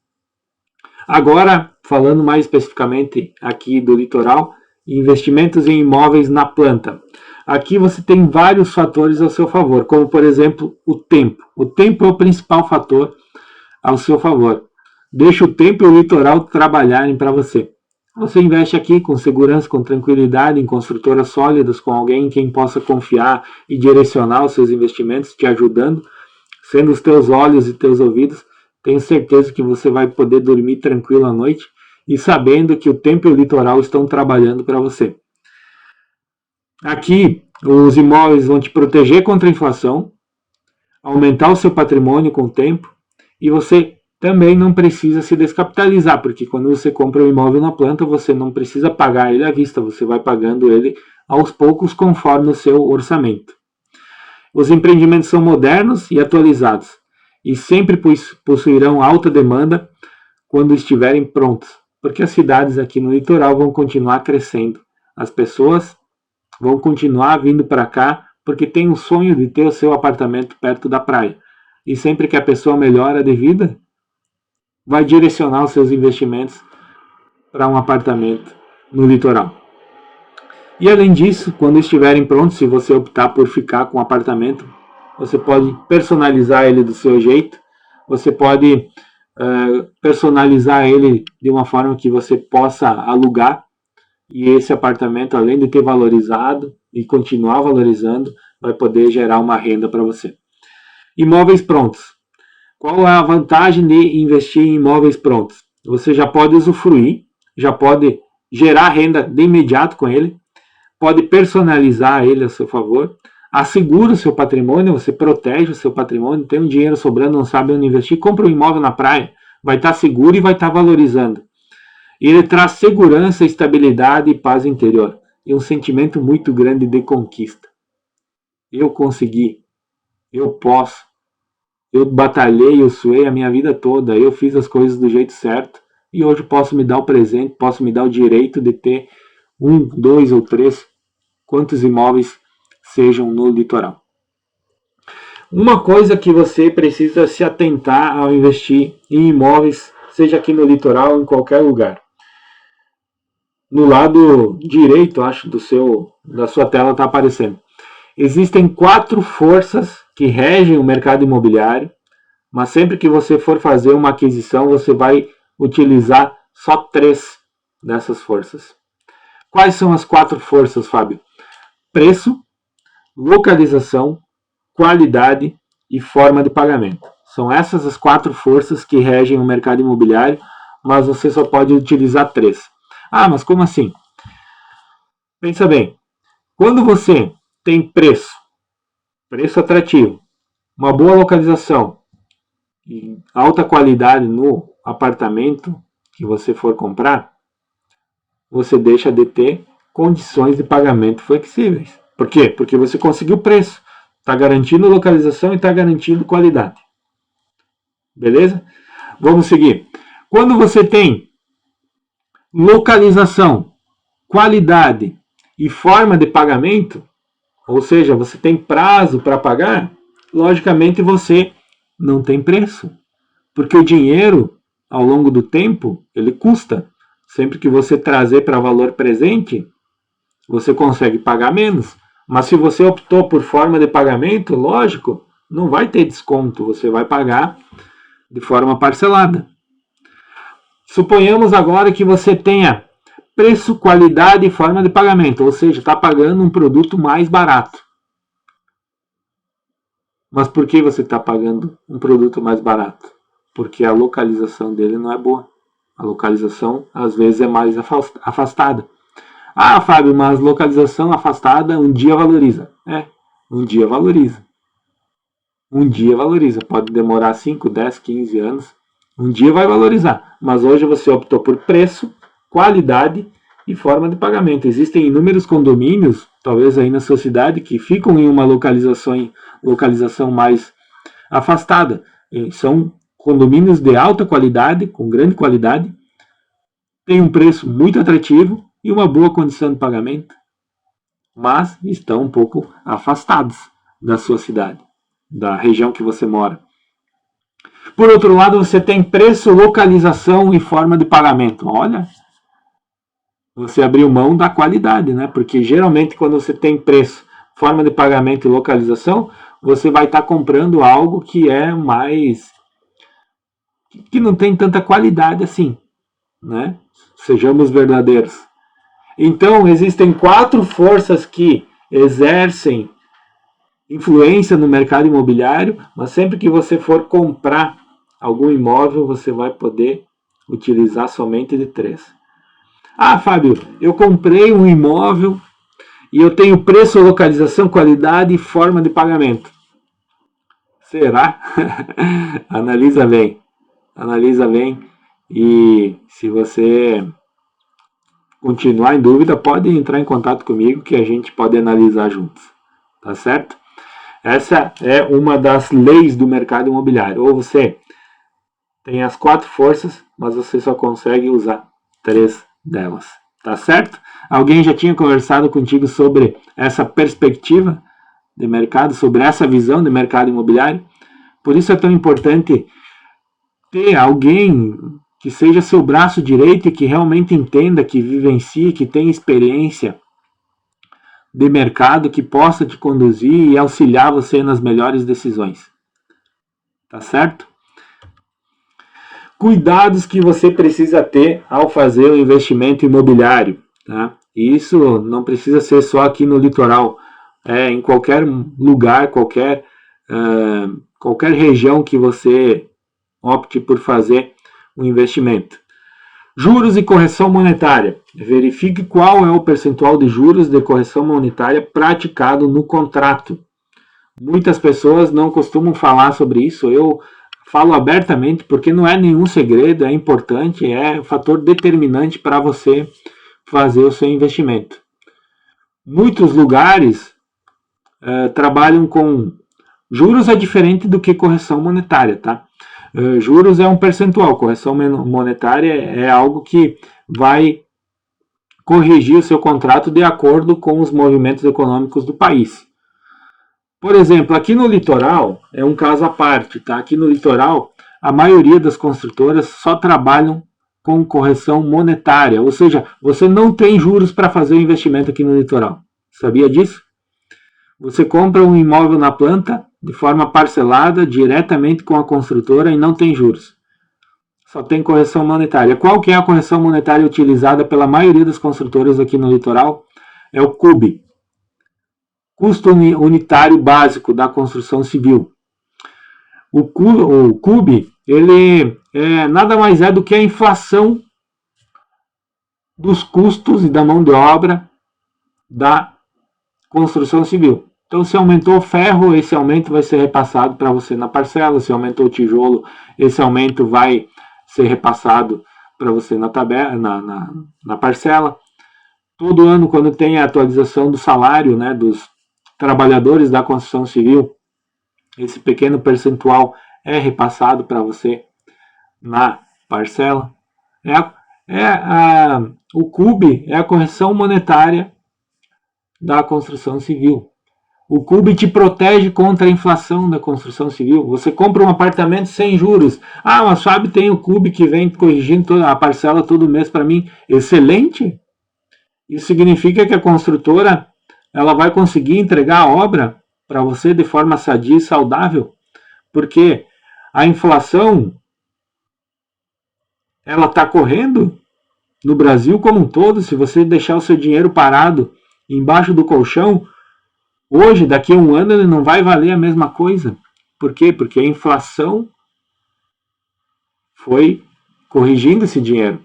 Agora, falando mais especificamente aqui do litoral, investimentos em imóveis na planta. Aqui você tem vários fatores ao seu favor, como por exemplo o tempo. O tempo é o principal fator ao seu favor. Deixa o tempo e o litoral trabalharem para você. Você investe aqui com segurança, com tranquilidade, em construtoras sólidas, com alguém em quem possa confiar e direcionar os seus investimentos, te ajudando, sendo os teus olhos e teus ouvidos. Tenho certeza que você vai poder dormir tranquilo à noite e sabendo que o tempo e o litoral estão trabalhando para você. Aqui, os imóveis vão te proteger contra a inflação, aumentar o seu patrimônio com o tempo e você também não precisa se descapitalizar, porque quando você compra um imóvel na planta, você não precisa pagar ele à vista, você vai pagando ele aos poucos conforme o seu orçamento. Os empreendimentos são modernos e atualizados e sempre possuirão alta demanda quando estiverem prontos, porque as cidades aqui no litoral vão continuar crescendo. As pessoas vão continuar vindo para cá porque tem um sonho de ter o seu apartamento perto da praia. E sempre que a pessoa melhora de vida, vai direcionar os seus investimentos para um apartamento no litoral. E além disso, quando estiverem prontos, se você optar por ficar com o apartamento, você pode personalizar ele do seu jeito, você pode personalizar ele de uma forma que você possa alugar, e esse apartamento, além de ter valorizado e continuar valorizando, vai poder gerar uma renda para você. Imóveis prontos. Qual é a vantagem de investir em imóveis prontos? Você já pode usufruir, já pode gerar renda de imediato com ele, pode personalizar ele a seu favor, assegura o seu patrimônio, você protege o seu patrimônio, tem um dinheiro sobrando, não sabe onde investir, compra um imóvel na praia, vai estar seguro e vai estar valorizando. Ele traz segurança, estabilidade e paz interior, e um sentimento muito grande de conquista. Eu consegui, eu posso, eu batalhei, eu suei a minha vida toda, eu fiz as coisas do jeito certo, e hoje posso me dar o presente, posso me dar o direito de ter 1, 2 ou 3, quantos imóveis sejam no litoral. Uma coisa que você precisa se atentar ao investir em imóveis, seja aqui no litoral ou em qualquer lugar. No lado direito, acho, da sua tela está aparecendo. Existem 4 forças que regem o mercado imobiliário, mas sempre que você for fazer uma aquisição, você vai utilizar só 3 dessas forças. Quais são as 4 forças, Fábio? Preço, localização, qualidade e forma de pagamento. São essas as 4 forças que regem o mercado imobiliário, mas você só pode utilizar 3. Ah, mas como assim? Pensa bem, quando você tem preço atrativo, uma boa localização e alta qualidade no apartamento que você for comprar, você deixa de ter condições de pagamento flexíveis. Por quê? Porque você conseguiu preço, está garantindo localização e está garantindo qualidade. Beleza? Vamos seguir. Quando você tem localização, qualidade e forma de pagamento, ou seja, você tem prazo para pagar, logicamente você não tem preço. Porque o dinheiro, ao longo do tempo, ele custa. Sempre que você trazer para valor presente, você consegue pagar menos. Mas se você optou por forma de pagamento, lógico, não vai ter desconto, você vai pagar de forma parcelada. Suponhamos agora que você tenha preço, qualidade e forma de pagamento, ou seja, está pagando um produto mais barato. Mas por que você está pagando um produto mais barato? Porque a localização dele não é boa. A localização, às vezes, é mais afastada. Ah, Fábio, mas localização afastada um dia valoriza. Um dia valoriza. Um dia valoriza. Pode demorar 5, 10, 15 anos. Um dia vai valorizar. Mas hoje você optou por preço, qualidade e forma de pagamento. Existem inúmeros condomínios, talvez aí na sua cidade, que ficam em uma localização mais afastada. São condomínios de alta qualidade, com grande qualidade, tem um preço muito atrativo e uma boa condição de pagamento, mas estão um pouco afastados da sua cidade, da região que você mora. Por outro lado, você tem preço, localização e forma de pagamento. Olha, você abriu mão da qualidade, né? Porque geralmente quando você tem preço, forma de pagamento e localização, você vai estar comprando algo que é mais, que não tem tanta qualidade assim, né? Sejamos verdadeiros. Então, existem 4 forças que exercem influência no mercado imobiliário, mas sempre que você for comprar algum imóvel, você vai poder utilizar somente de 3. Ah, Fábio, eu comprei um imóvel e eu tenho preço, localização, qualidade e forma de pagamento. Será? Analisa bem. Analisa bem. E se você continuar em dúvida, pode entrar em contato comigo que a gente pode analisar juntos. Tá certo? Essa é uma das leis do mercado imobiliário. Ou você tem as 4 forças, mas você só consegue usar 3 delas. Tá certo? Alguém já tinha conversado contigo sobre essa perspectiva de mercado, sobre essa visão de mercado imobiliário? Por isso é tão importante ter alguém que seja seu braço direito e que realmente entenda, que vivencie, que tenha experiência de mercado, que possa te conduzir e auxiliar você nas melhores decisões. Tá certo? Cuidados que você precisa ter ao fazer o investimento imobiliário. Tá? E isso não precisa ser só aqui no litoral. Em qualquer lugar, qualquer região que você opte por fazer um investimento. Juros e correção monetária. Verifique qual é o percentual de juros de correção monetária praticado no contrato. Muitas pessoas não costumam falar sobre isso. Eu falo abertamente porque não é nenhum segredo, é importante, é um fator determinante para você fazer o seu investimento. Muitos lugares trabalham com juros, é diferente do que correção monetária, tá? Juros é um percentual, correção monetária é algo que vai corrigir o seu contrato de acordo com os movimentos econômicos do país. Por exemplo, aqui no litoral, é um caso à parte, tá? Aqui no litoral, a maioria das construtoras só trabalham com correção monetária, ou seja, você não tem juros para fazer o investimento aqui no litoral. Sabia disso? Você compra um imóvel na planta de forma parcelada diretamente com a construtora e não tem juros. Só tem correção monetária. Qual que é a correção monetária utilizada pela maioria das construtoras aqui no litoral? É o CUB, Custo Unitário Básico da Construção Civil. O CUB, ele nada mais é do que a inflação dos custos e da mão de obra da construção civil. Então, se aumentou o ferro, esse aumento vai ser repassado para você na parcela. Se aumentou o tijolo, esse aumento vai ser repassado para você na parcela. Todo ano, quando tem a atualização do salário, né, dos trabalhadores da construção civil, esse pequeno percentual é repassado para você na parcela. O CUB é a correção monetária da construção civil. O CUB te protege contra a inflação da construção civil. Você compra um apartamento sem juros. Ah, mas sabe, tem o CUB que vem corrigindo toda a parcela todo mês para mim. Excelente! Isso significa que a construtora ela vai conseguir entregar a obra para você de forma sadia e saudável, porque a inflação ela está correndo no Brasil como um todo. Se você deixar o seu dinheiro parado embaixo do colchão, hoje, daqui a um ano, ele não vai valer a mesma coisa. Por quê? Porque a inflação foi corrigindo esse dinheiro.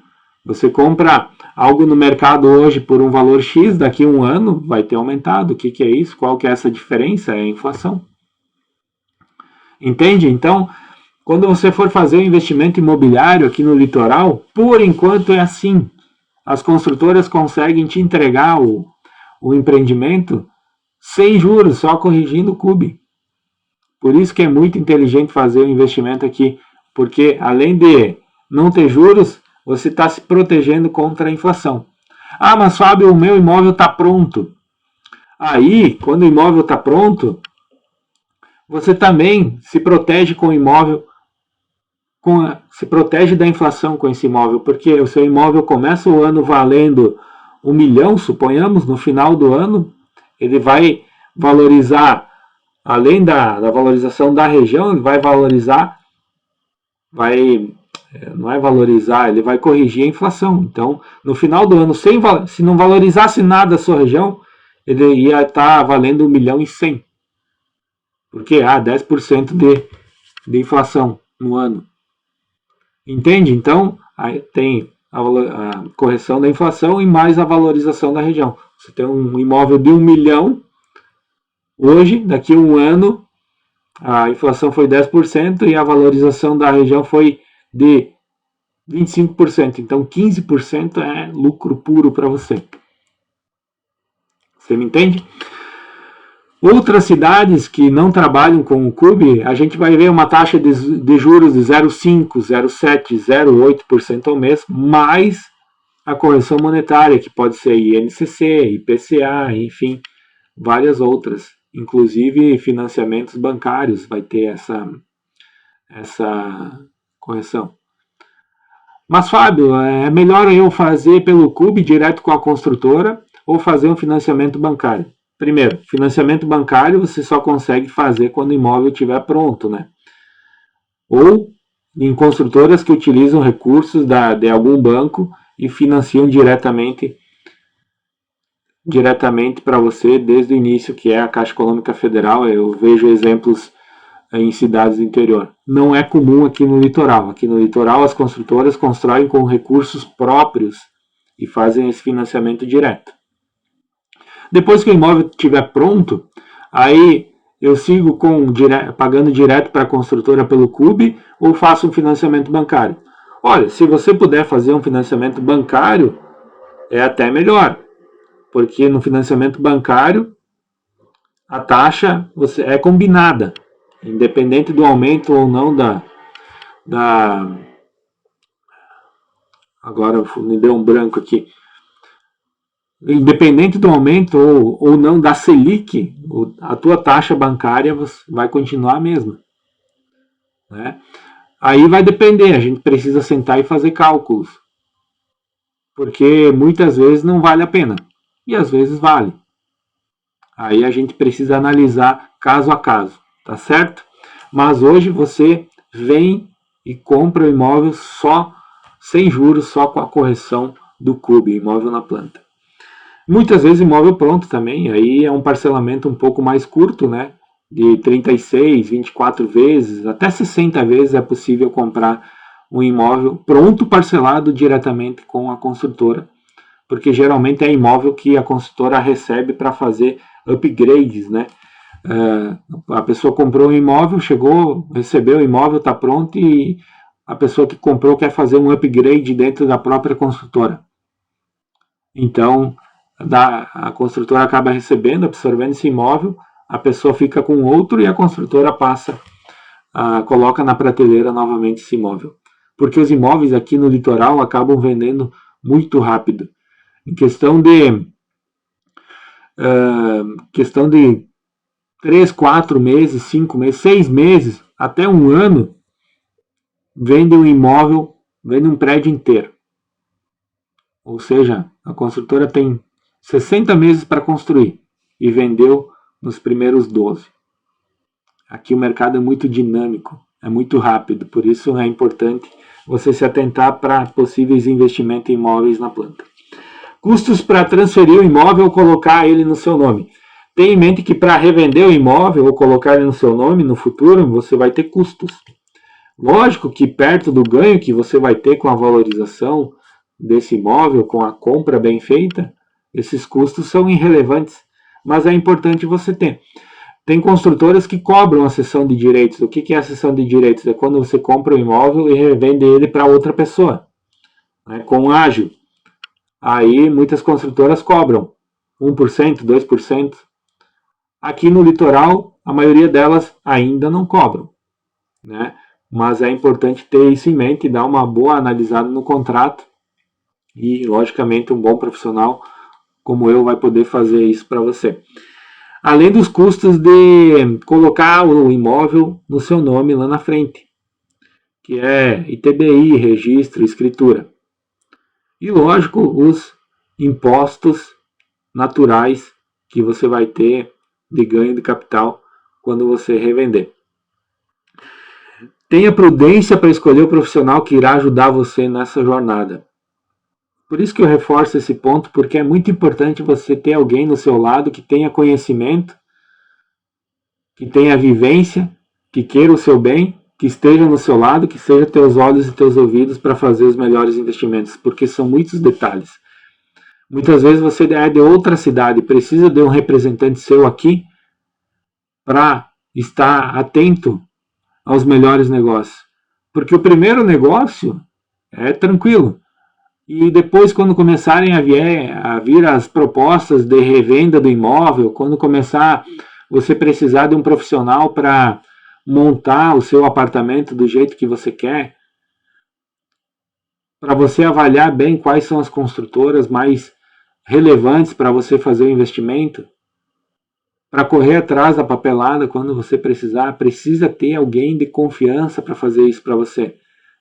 Você compra algo no mercado hoje por um valor X, daqui a um ano vai ter aumentado. O que é isso? Qual que é essa diferença? É a inflação. Entende? Então, quando você for fazer um investimento imobiliário aqui no litoral, por enquanto é assim. As construtoras conseguem te entregar o empreendimento sem juros, só corrigindo o CUB. Por isso que é muito inteligente fazer o investimento aqui, porque além de não ter juros, você está se protegendo contra a inflação. Ah, mas Fábio, o meu imóvel está pronto. Aí, quando o imóvel está pronto, você também se protege com o imóvel, se protege da inflação com esse imóvel, porque o seu imóvel começa o ano valendo 1 milhão, suponhamos, no final do ano, ele vai valorizar, além da valorização da região, ele vai valorizar, não é valorizar, ele vai corrigir a inflação. Então, no final do ano, se não valorizasse nada a sua região, ele ia estar valendo 1 milhão e 100. Porque 10% de inflação no ano. Entende? Então, aí tem a correção da inflação e mais a valorização da região. Você tem um imóvel de 1 milhão, hoje, daqui a um ano, a inflação foi 10% e a valorização da região foi de 25%. Então, 15% é lucro puro para você. Você me entende? Outras cidades que não trabalham com o CUB, a gente vai ver uma taxa de juros de 0,5%, 0,7%, 0,8% ao mês, mais a correção monetária, que pode ser INCC, IPCA, enfim, várias outras. Inclusive financiamentos bancários vai ter essa correção. Mas, Fábio, é melhor eu fazer pelo CUB direto com a construtora ou fazer um financiamento bancário? Primeiro, financiamento bancário você só consegue fazer quando o imóvel estiver pronto, né? Ou em construtoras que utilizam recursos de algum banco e financiam diretamente para você desde o início, que é a Caixa Econômica Federal. Eu vejo exemplos em cidades do interior. Não é comum aqui no litoral. Aqui no litoral as construtoras constroem com recursos próprios e fazem esse financiamento direto. Depois que o imóvel estiver pronto, aí eu sigo pagando direto para a construtora pelo CUB ou faço um financiamento bancário. Olha, se você puder fazer um financiamento bancário, é até melhor, porque no financiamento bancário a taxa é combinada, independente do aumento ou não agora me deu um branco aqui. Independente do aumento ou não da Selic, a tua taxa bancária vai continuar a mesma, né? Aí vai depender, a gente precisa sentar e fazer cálculos, porque muitas vezes não vale a pena e às vezes vale. Aí a gente precisa analisar caso a caso, tá certo? Mas hoje você vem e compra o imóvel só sem juros, só com a correção do CUB, imóvel na planta. Muitas vezes imóvel pronto também, aí é um parcelamento um pouco mais curto, né? De 36, 24 vezes, até 60 vezes é possível comprar um imóvel pronto parcelado diretamente com a construtora, porque geralmente é imóvel que a construtora recebe para fazer upgrades, né? A pessoa comprou um imóvel, chegou, recebeu o imóvel, está pronto e a pessoa que comprou quer fazer um upgrade dentro da própria construtora. Então, a construtora acaba recebendo, absorvendo esse imóvel, a pessoa fica com outro e a construtora coloca na prateleira novamente esse imóvel. Porque os imóveis aqui no litoral acabam vendendo muito rápido. Em questão de 3, 4 meses, 5 meses, 6 meses, até um ano, vende um imóvel, vende um prédio inteiro. Ou seja, a construtora tem 60 meses para construir e vendeu nos primeiros 12. Aqui o mercado é muito dinâmico, é muito rápido, por isso é importante você se atentar para possíveis investimentos em imóveis na planta. Custos para transferir o imóvel ou colocar ele no seu nome. Tenha em mente que para revender o imóvel ou colocar ele no seu nome no futuro, você vai ter custos. Lógico que perto do ganho que você vai ter com a valorização desse imóvel, com a compra bem feita, esses custos são irrelevantes, mas é importante você ter. Tem construtoras que cobram a cessão de direitos. O que é a cessão de direitos? É quando você compra o imóvel e revende ele para outra pessoa, né, com ágio. Aí muitas construtoras cobram 1%, 2%. Aqui no litoral, a maioria delas ainda não cobram, né? Mas é importante ter isso em mente e dar uma boa analisada no contrato. E, logicamente, um bom profissional como eu vai poder fazer isso para você. Além dos custos de colocar o imóvel no seu nome lá na frente, que é ITBI, registro, escritura. E, lógico, os impostos naturais que você vai ter de ganho de capital quando você revender. Tenha prudência para escolher o profissional que irá ajudar você nessa jornada. Por isso que eu reforço esse ponto, porque é muito importante você ter alguém no seu lado que tenha conhecimento, que tenha vivência, que queira o seu bem, que esteja no seu lado, que seja teus olhos e teus ouvidos para fazer os melhores investimentos, porque são muitos detalhes. Muitas vezes você é de outra cidade, precisa de um representante seu aqui para estar atento aos melhores negócios. Porque o primeiro negócio é tranquilo. E depois, quando começarem a vir as propostas de revenda do imóvel, quando começar você precisar de um profissional para montar o seu apartamento do jeito que você quer, para você avaliar bem quais são as construtoras mais relevantes para você fazer o investimento, para correr atrás da papelada quando você precisar, precisa ter alguém de confiança para fazer isso para você.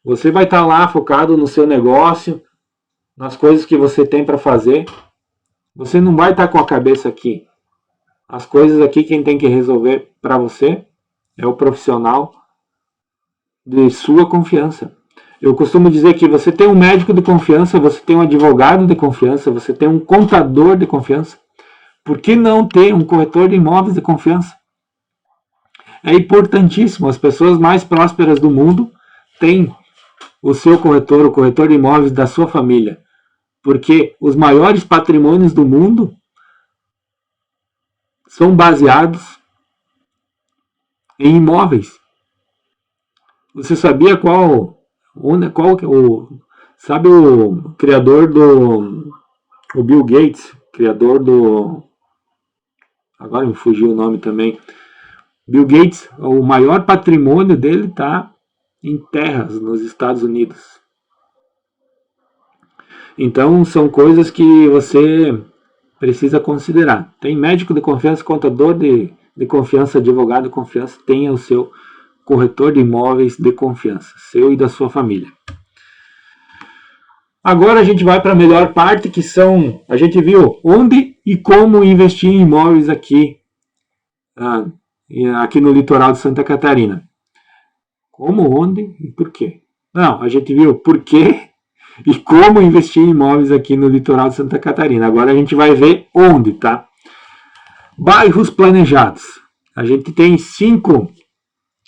Você vai estar lá focado no seu negócio, nas coisas que você tem para fazer. Você não vai estar com a cabeça aqui. As coisas aqui quem tem que resolver para você é o profissional de sua confiança. Eu costumo dizer que você tem um médico de confiança, você tem um advogado de confiança, você tem um contador de confiança. Por que não ter um corretor de imóveis de confiança? É importantíssimo. As pessoas mais prósperas do mundo têm o seu corretor, o corretor de imóveis da sua família. Porque os maiores patrimônios do mundo são baseados em imóveis. Você sabia sabe o criador o Bill Gates, criador agora me fugiu o nome também. Bill Gates, o maior patrimônio dele está em terras nos Estados Unidos. Então são coisas que você precisa considerar. Tem médico de confiança, contador de confiança, advogado de confiança, tenha o seu corretor de imóveis de confiança, seu e da sua família. Agora a gente vai para a melhor parte, que são, a gente viu onde e como investir em imóveis aqui no litoral de Santa Catarina. Como, onde e por quê? Não, a gente viu por quê e como investir em imóveis aqui no litoral de Santa Catarina. Agora a gente vai ver onde, tá? Bairros planejados. A gente tem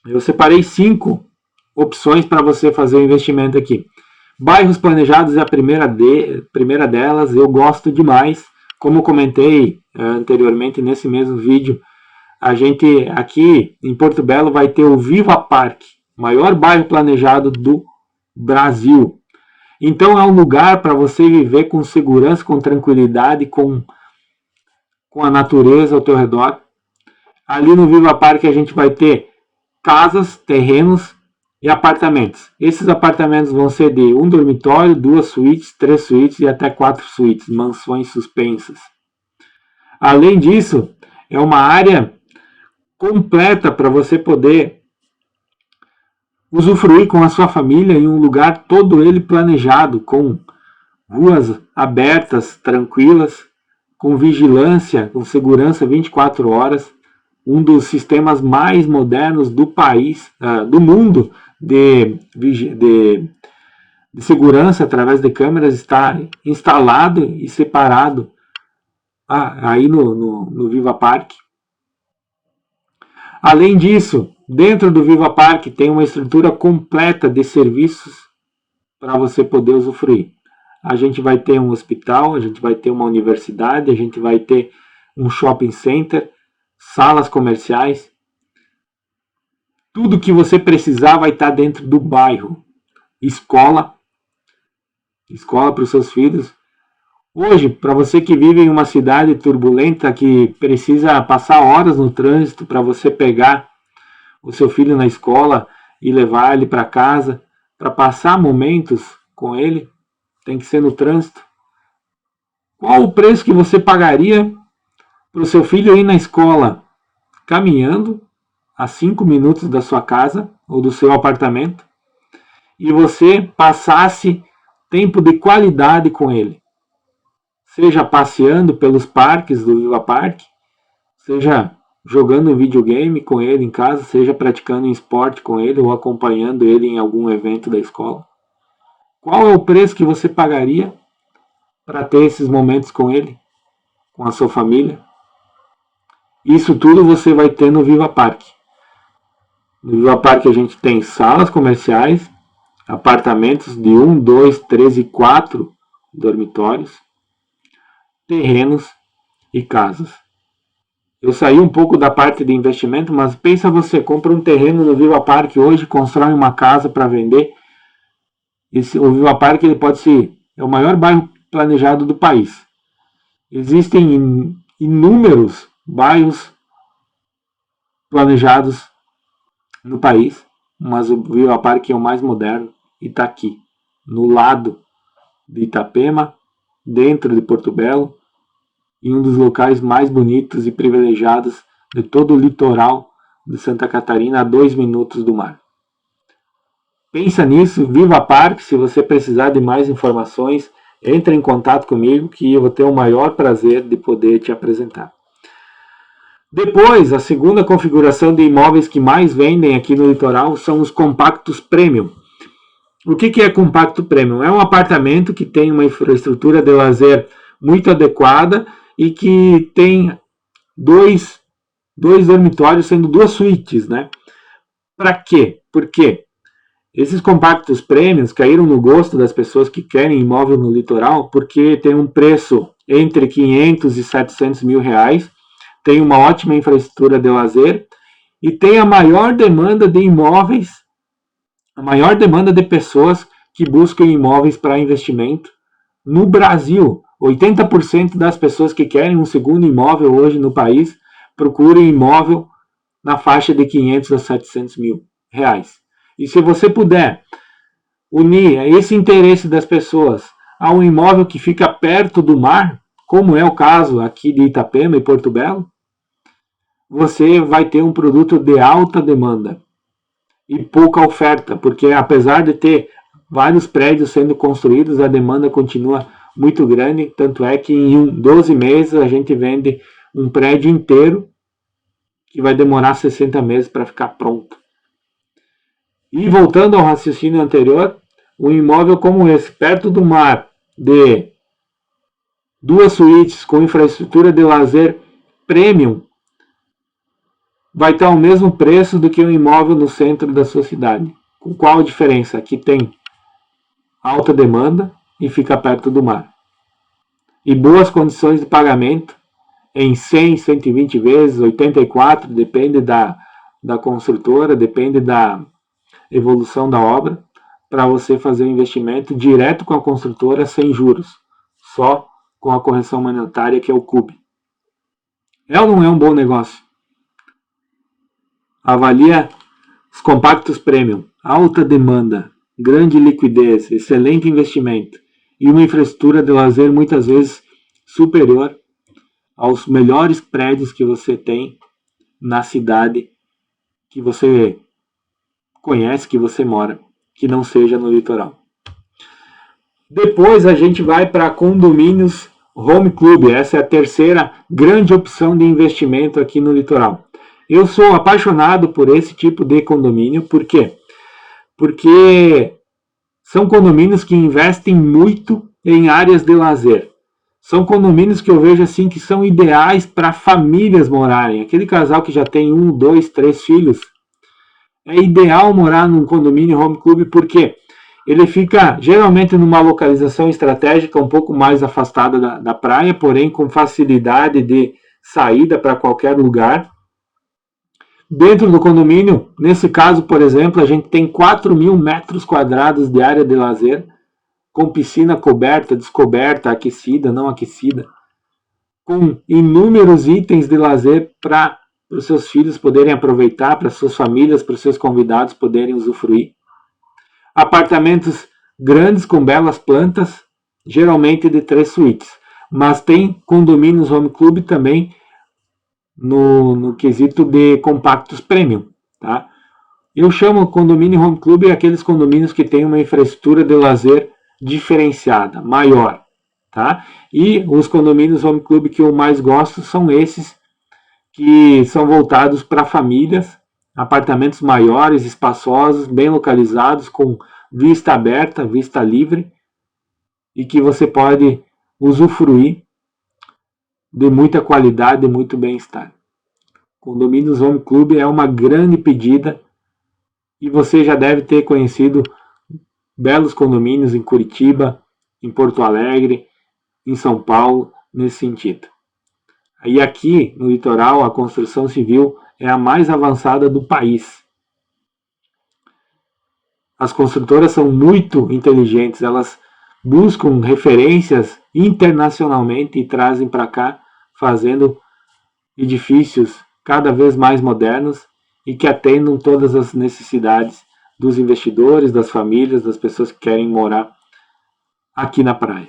eu separei 5 opções para você fazer o investimento aqui. Bairros planejados é a primeira delas, eu gosto demais. Como comentei anteriormente nesse mesmo vídeo, a gente aqui em Porto Belo vai ter o Viva Parque, maior bairro planejado do Brasil. Então é um lugar para você viver com segurança, com tranquilidade, com a natureza ao teu redor. Ali no Viva Parque a gente vai ter casas, terrenos e apartamentos. Esses apartamentos vão ser de um dormitório, 2 suítes, 3 suítes e até 4 suítes, mansões suspensas. Além disso, é uma área completa para você poder usufruir com a sua família em um lugar todo ele planejado, com ruas abertas, tranquilas, com vigilância, com segurança 24 horas, um dos sistemas mais modernos do país, do mundo, de segurança através de câmeras, está instalado e separado aí no Viva Parque. Além disso, dentro do Viva Parque tem uma estrutura completa de serviços para você poder usufruir. A gente vai ter um hospital, a gente vai ter uma universidade, a gente vai ter um shopping center, salas comerciais. Tudo que você precisar vai estar dentro do bairro. Escola para os seus filhos. Hoje, para você que vive em uma cidade turbulenta, que precisa passar horas no trânsito para você pegar o seu filho na escola e levar ele para casa, para passar momentos com ele, tem que ser no trânsito. Qual o preço que você pagaria para o seu filho ir na escola caminhando a 5 minutos da sua casa ou do seu apartamento e você passasse tempo de qualidade com ele? Seja passeando pelos parques do Viva Parque, seja jogando videogame com ele em casa, seja praticando um esporte com ele ou acompanhando ele em algum evento da escola. Qual é o preço que você pagaria para ter esses momentos com ele, com a sua família? Isso tudo você vai ter no Viva Parque. No Viva Parque a gente tem salas comerciais, apartamentos de 1, 2, 3 e 4 dormitórios, terrenos e casas. Eu saí um pouco da parte de investimento, mas pensa você, compra um terreno no Viva Parque hoje, constrói uma casa para vender. O Viva Parque ele pode ser o maior bairro planejado do país. Existem inúmeros bairros planejados no país, mas o Viva Parque é o mais moderno e está aqui, no lado de Itapema, dentro de Porto Belo, em um dos locais mais bonitos e privilegiados de todo o litoral de Santa Catarina, a 2 minutos do mar. Pensa nisso, Viva Parque. Se você precisar de mais informações, entre em contato comigo que eu vou ter o maior prazer de poder te apresentar. Depois, a segunda configuração de imóveis que mais vendem aqui no litoral são os compactos premium. O que é compacto premium? É um apartamento que tem uma infraestrutura de lazer muito adequada e que tem dois dormitórios, sendo 2 suítes, né? Para quê? Porque esses compactos premiums caíram no gosto das pessoas que querem imóvel no litoral, porque tem um preço entre 500 e 700 mil reais, tem uma ótima infraestrutura de lazer e tem a maior demanda de imóveis, a maior demanda de pessoas que buscam imóveis para investimento no Brasil. 80% das pessoas que querem um segundo imóvel hoje no país procuram imóvel na faixa de 500 a 700 mil reais. E se você puder unir esse interesse das pessoas a um imóvel que fica perto do mar, como é o caso aqui de Itapema e Porto Belo, você vai ter um produto de alta demanda e pouca oferta, porque apesar de ter vários prédios sendo construídos, a demanda continua muito grande, tanto é que em 12 meses a gente vende um prédio inteiro que vai demorar 60 meses para ficar pronto. E voltando ao raciocínio anterior, um imóvel como esse, perto do mar, de 2 suítes com infraestrutura de lazer premium, vai estar ao mesmo preço do que um imóvel no centro da sua cidade. Com qual a diferença? Aqui tem alta demanda e fica perto do mar. E boas condições de pagamento em 100, 120 vezes, 84, depende da construtora, depende da evolução da obra, para você fazer o investimento direto com a construtora sem juros, só com a correção monetária que é o CUB. É ou não é um bom negócio? Avalia os compactos premium, alta demanda, grande liquidez, excelente investimento e uma infraestrutura de lazer muitas vezes superior aos melhores prédios que você tem na cidade que você conhece, que você mora, que não seja no litoral. Depois a gente vai para condomínios Home Club. Essa é a terceira grande opção de investimento aqui no litoral. Eu sou apaixonado por esse tipo de condomínio. Por quê? Porque são condomínios que investem muito em áreas de lazer. São condomínios que eu vejo assim que são ideais para famílias morarem. Aquele casal que já tem 1, 2, 3 filhos. É ideal morar num condomínio Home Club porque ele fica geralmente numa localização estratégica um pouco mais afastada da praia, porém com facilidade de saída para qualquer lugar. Dentro do condomínio, nesse caso, por exemplo, a gente tem 4.000 metros quadrados de área de lazer, com piscina coberta, descoberta, aquecida, não aquecida, com inúmeros itens de lazer para os seus filhos poderem aproveitar, para suas famílias, para os seus convidados poderem usufruir. Apartamentos grandes com belas plantas, geralmente de 3 suítes, mas tem condomínios Home Club também no quesito de compactos premium, tá? Eu chamo condomínio Home Club aqueles condomínios que têm uma infraestrutura de lazer diferenciada, maior, tá? E os condomínios Home Club que eu mais gosto são esses que são voltados para famílias, apartamentos maiores, espaçosos, bem localizados, com vista aberta, vista livre, e que você pode usufruir de muita qualidade e muito bem-estar. Condomínios Home Club é uma grande pedida e você já deve ter conhecido belos condomínios em Curitiba, em Porto Alegre, em São Paulo, nesse sentido. E aqui no litoral a construção civil é a mais avançada do país. As construtoras são muito inteligentes, elas buscam referências internacionalmente e trazem para cá, fazendo edifícios cada vez mais modernos e que atendam todas as necessidades dos investidores, das famílias, das pessoas que querem morar aqui na praia.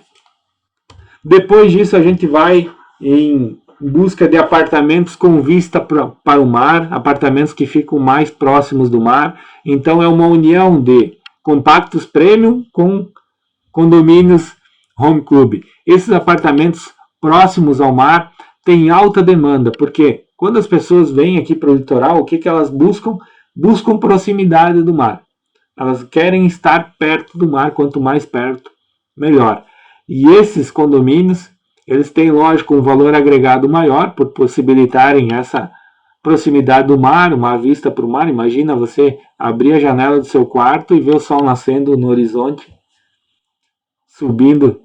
Depois disso a gente vai em busca de apartamentos com vista para o mar, apartamentos que ficam mais próximos do mar. Então é uma união de compactos premium com condomínios home club. Esses apartamentos próximos ao mar têm alta demanda, porque quando as pessoas vêm aqui para o litoral, o que elas buscam? Buscam proximidade do mar. Elas querem estar perto do mar, quanto mais perto, melhor. E esses condomínios, eles têm, lógico, um valor agregado maior por possibilitarem essa proximidade do mar, uma vista para o mar. Imagina você abrir a janela do seu quarto e ver o sol nascendo no horizonte, subindo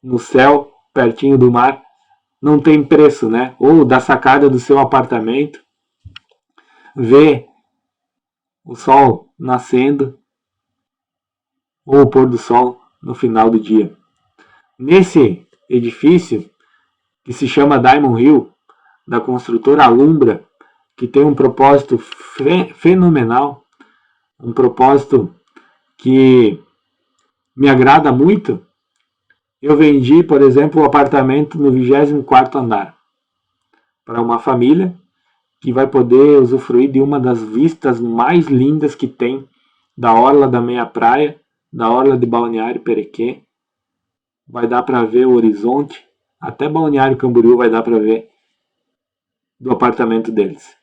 no céu, pertinho do mar. Não tem preço, né? Ou da sacada do seu apartamento, ver o sol nascendo ou o pôr do sol no final do dia. Nesse edifício, que se chama Diamond Hill, da construtora Alumbra, que tem um propósito fenomenal, um propósito que me agrada muito. Eu vendi, por exemplo, um apartamento no 24º andar para uma família que vai poder usufruir de uma das vistas mais lindas que tem da orla da meia praia, da orla de Balneário Perequê. Vai dar para ver o horizonte, até Balneário Camboriú vai dar para ver do apartamento deles.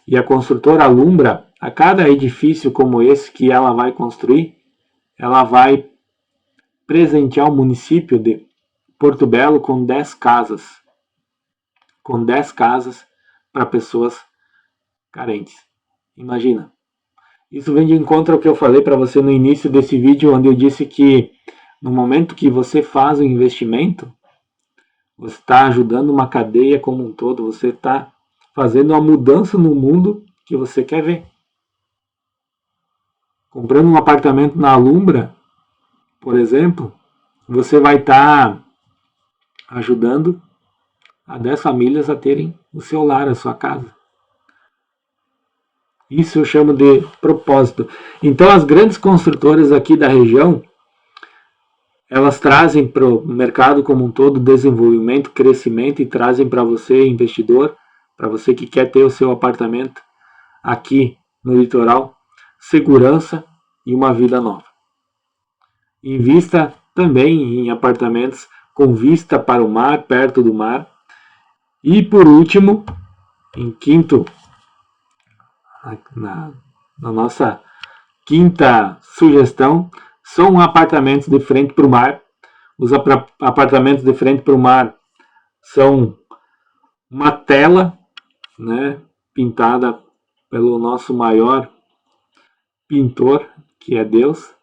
E a construtora Alumbra, a cada edifício como esse que ela vai construir, ela vai presentear o município de Porto Belo com 10 casas. Com 10 casas para pessoas carentes. Imagina. Isso vem de encontro ao que eu falei para você no início desse vídeo, onde eu disse que no momento que você faz o investimento, você está ajudando uma cadeia como um todo, você está fazendo uma mudança no mundo que você quer ver. Comprando um apartamento na Alumbra, por exemplo, você vai estar ajudando a 10 famílias a terem o seu lar, a sua casa. Isso eu chamo de propósito. Então as grandes construtoras aqui da região, elas trazem para o mercado como um todo desenvolvimento, crescimento, e trazem para você, investidor, para você que quer ter o seu apartamento aqui no litoral, segurança e uma vida nova. Invista também em apartamentos com vista para o mar, perto do mar. E por último, em quinto, na nossa quinta sugestão, são apartamentos de frente para o mar. Os apartamentos de frente para o mar são uma tela, né, pintada pelo nosso maior pintor, que é Deus.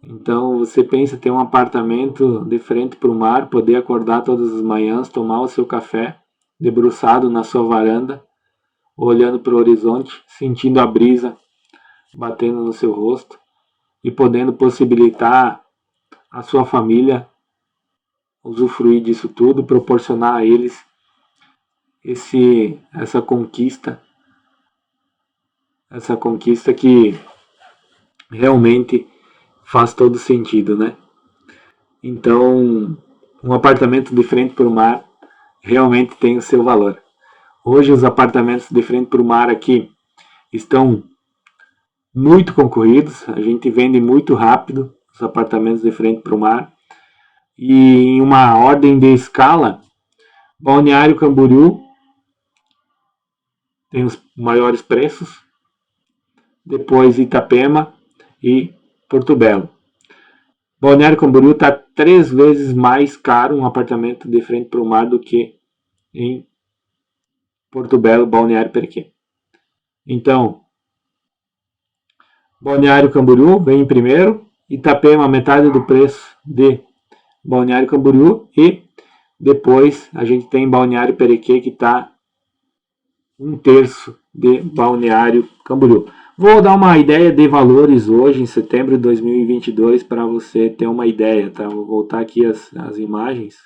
Então você pensa ter um apartamento de frente para o mar, poder acordar todas as manhãs, tomar o seu café, debruçado na sua varanda, olhando para o horizonte, sentindo a brisa batendo no seu rosto e podendo possibilitar a sua família usufruir disso tudo, proporcionar a eles essa conquista que realmente faz todo sentido, né? Então, um apartamento de frente para o mar realmente tem o seu valor. Hoje os apartamentos de frente para o mar aqui estão muito concorridos, a gente vende muito rápido os apartamentos de frente para o mar. E em uma ordem de escala, Balneário Camboriú tem os maiores preços, depois Itapema e Porto Belo. Balneário Camboriú está 3 vezes mais caro um apartamento de frente para o mar do que em Porto Belo, Balneário Perequê. Então, Balneário Camboriú vem em primeiro, Itapema metade do preço de Balneário Camboriú, e depois a gente tem Balneário Perequê, que está 1/3 de Balneário Camboriú. Vou dar uma ideia de valores hoje, em setembro de 2022, para você ter uma ideia, tá? Vou voltar aqui as imagens.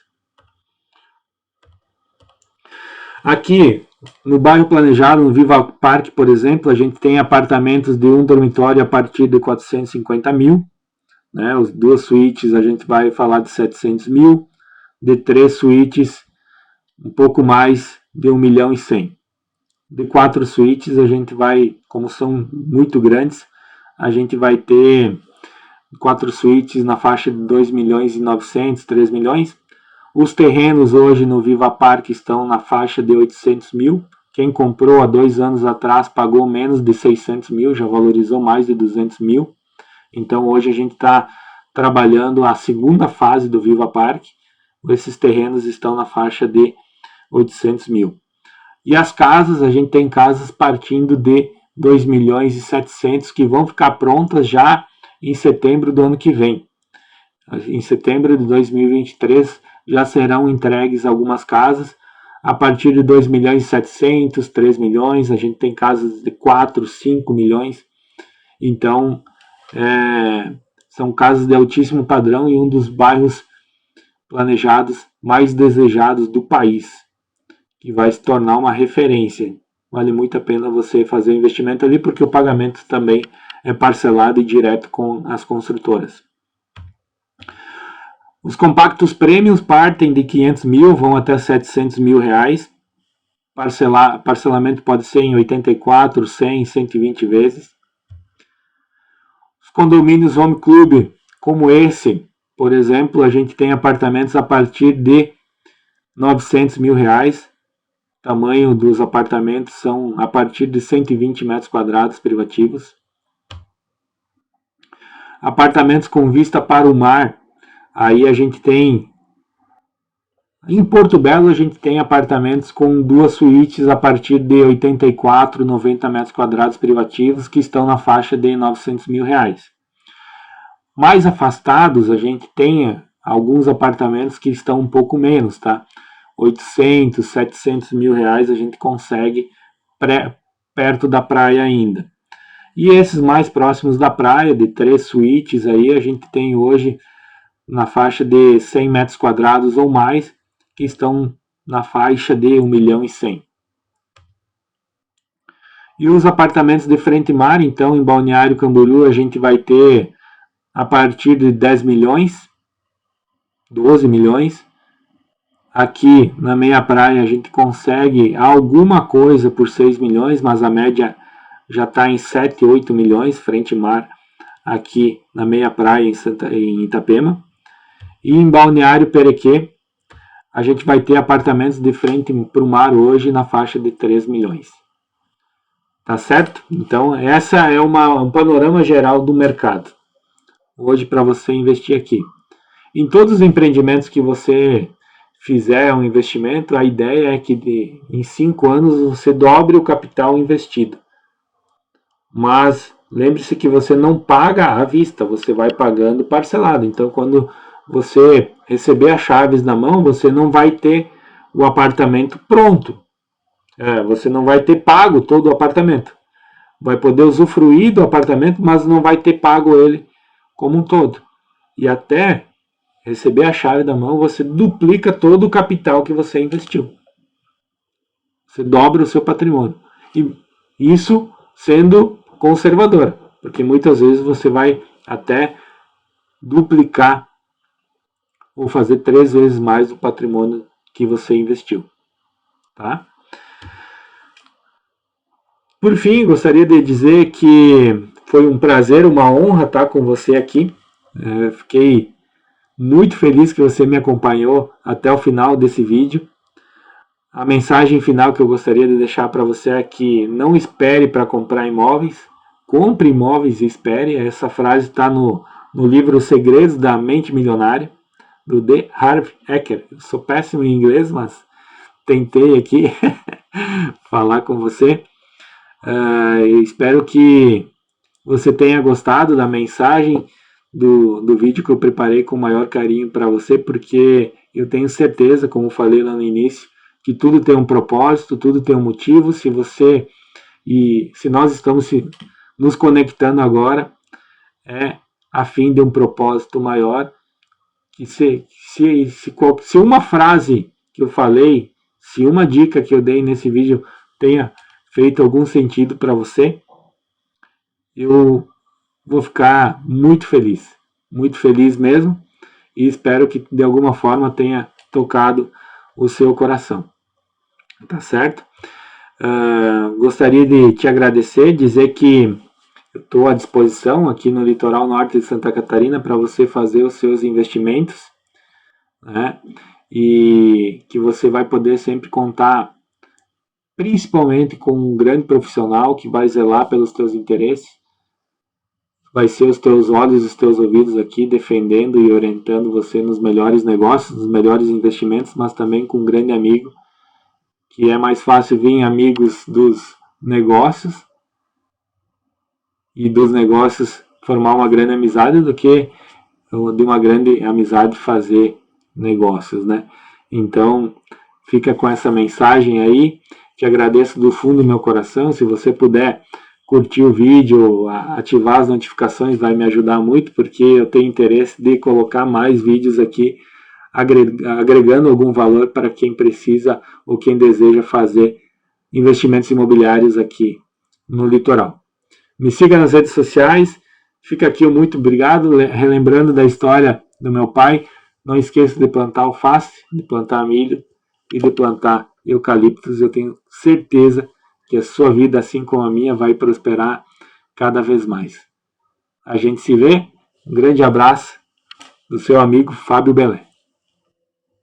Aqui, no bairro planejado, no Viva Parque, por exemplo, a gente tem apartamentos de um dormitório a partir de 450 mil. Né? As 2 suítes a gente vai falar de 700 mil. De 3 suítes, um pouco mais de 1.100.000. De 4 suítes a gente vai, como são muito grandes, a gente vai ter 4 suítes na faixa de 2 milhões e 900, 3 milhões. Os terrenos hoje no Viva Park estão na faixa de 800 mil. Quem comprou há 2 anos atrás pagou menos de 600 mil, já valorizou mais de 200 mil. Então hoje a gente está trabalhando a segunda fase do Viva Park. Esses terrenos estão na faixa de 800 mil. E as casas, a gente tem casas partindo de 2 milhões e 700 que vão ficar prontas já em setembro do ano que vem. Em setembro de 2023 já serão entregues algumas casas a partir de 2 milhões e 700, 3 milhões, a gente tem casas de 4, 5 milhões. Então, são casas de altíssimo padrão e um dos bairros planejados mais desejados do país, que vai se tornar uma referência. Vale muito a pena você fazer o investimento ali, porque o pagamento também é parcelado e direto com as construtoras. Os compactos premiums partem de 500 mil, vão até 700 mil reais. Parcelamento pode ser em 84, 100, 120 vezes. Os condomínios Home Club, como esse, por exemplo, a gente tem apartamentos a partir de 900 mil reais. O tamanho dos apartamentos são a partir de 120 metros quadrados privativos. Apartamentos com vista para o mar. Aí a gente tem, em Porto Belo, a gente tem apartamentos com 2 suítes a partir de 84, 90 metros quadrados privativos, que estão na faixa de 900 mil reais. Mais afastados, a gente tem alguns apartamentos que estão um pouco menos, tá? 800, 700 mil reais a gente consegue perto da praia ainda. E esses mais próximos da praia, de 3 suítes, aí a gente tem hoje na faixa de 100 metros quadrados ou mais, que estão na faixa de 1 milhão e 100. E os apartamentos de frente mar, então, em Balneário Camboriú, a gente vai ter a partir de 10 milhões, 12 milhões. Aqui na meia praia a gente consegue alguma coisa por 6 milhões, mas a média já está em 7, 8 milhões, frente mar, aqui na meia praia em Itapema. E em Balneário Perequê, a gente vai ter apartamentos de frente para o mar hoje na faixa de 3 milhões. Tá certo? Então, essa é um panorama geral do mercado. Hoje, para você investir aqui. Em todos os empreendimentos que você fizer um investimento, a ideia é que em 5 anos você dobre o capital investido. Mas lembre-se que você não paga à vista, você vai pagando parcelado. Então, quando você receber as chaves na mão, você não vai ter o apartamento pronto. Você não vai ter pago todo o apartamento. Vai poder usufruir do apartamento, mas não vai ter pago ele como um todo. E até receber a chave da mão, você duplica todo o capital que você investiu. Você dobra o seu patrimônio. E isso sendo conservador, porque muitas vezes você vai até duplicar ou fazer 3 vezes mais o patrimônio que você investiu. Tá? Por fim, gostaria de dizer que foi um prazer, uma honra estar com você aqui. Fiquei muito feliz que você me acompanhou até o final desse vídeo. A mensagem final que eu gostaria de deixar para você é que não espere para comprar imóveis, compre imóveis e espere. Essa frase está no livro Os Segredos da Mente Milionária, do D. Harv Eker. Eu sou péssimo em inglês, mas tentei aqui falar com você. Espero que você tenha gostado da mensagem do vídeo que eu preparei com o maior carinho para você, porque eu tenho certeza, como falei lá no início, que tudo tem um propósito, tudo tem um motivo. Se nós estamos nos conectando agora, é a fim de um propósito maior. Que se uma frase que eu falei, se uma dica que eu dei nesse vídeo tenha feito algum sentido para você, eu vou ficar muito feliz mesmo, e espero que de alguma forma tenha tocado o seu coração. Tá certo? Gostaria de te agradecer, dizer que Eu estou à disposição aqui no litoral norte de Santa Catarina para você fazer os seus investimentos, né? E que você vai poder sempre contar principalmente com um grande profissional que vai zelar pelos teus interesses, vai ser os teus olhos e os teus ouvidos aqui defendendo e orientando você nos melhores negócios, nos melhores investimentos, mas também com um grande amigo, que é mais fácil vir amigos dos negócios e dos negócios formar uma grande amizade do que de uma grande amizade fazer negócios, né? Então, fica com essa mensagem aí. Te agradeço do fundo do meu coração. Se você puder curtir o vídeo, ativar as notificações, vai me ajudar muito, porque eu tenho interesse de colocar mais vídeos aqui, agregando algum valor para quem precisa ou quem deseja fazer investimentos imobiliários aqui no litoral. Me siga nas redes sociais. Fica aqui o muito obrigado, relembrando da história do meu pai. Não esqueça de plantar alface, de plantar milho e de plantar eucaliptos. Eu tenho certeza que a sua vida, assim como a minha, vai prosperar cada vez mais. A gente se vê. Um grande abraço do seu amigo Fábio Belé.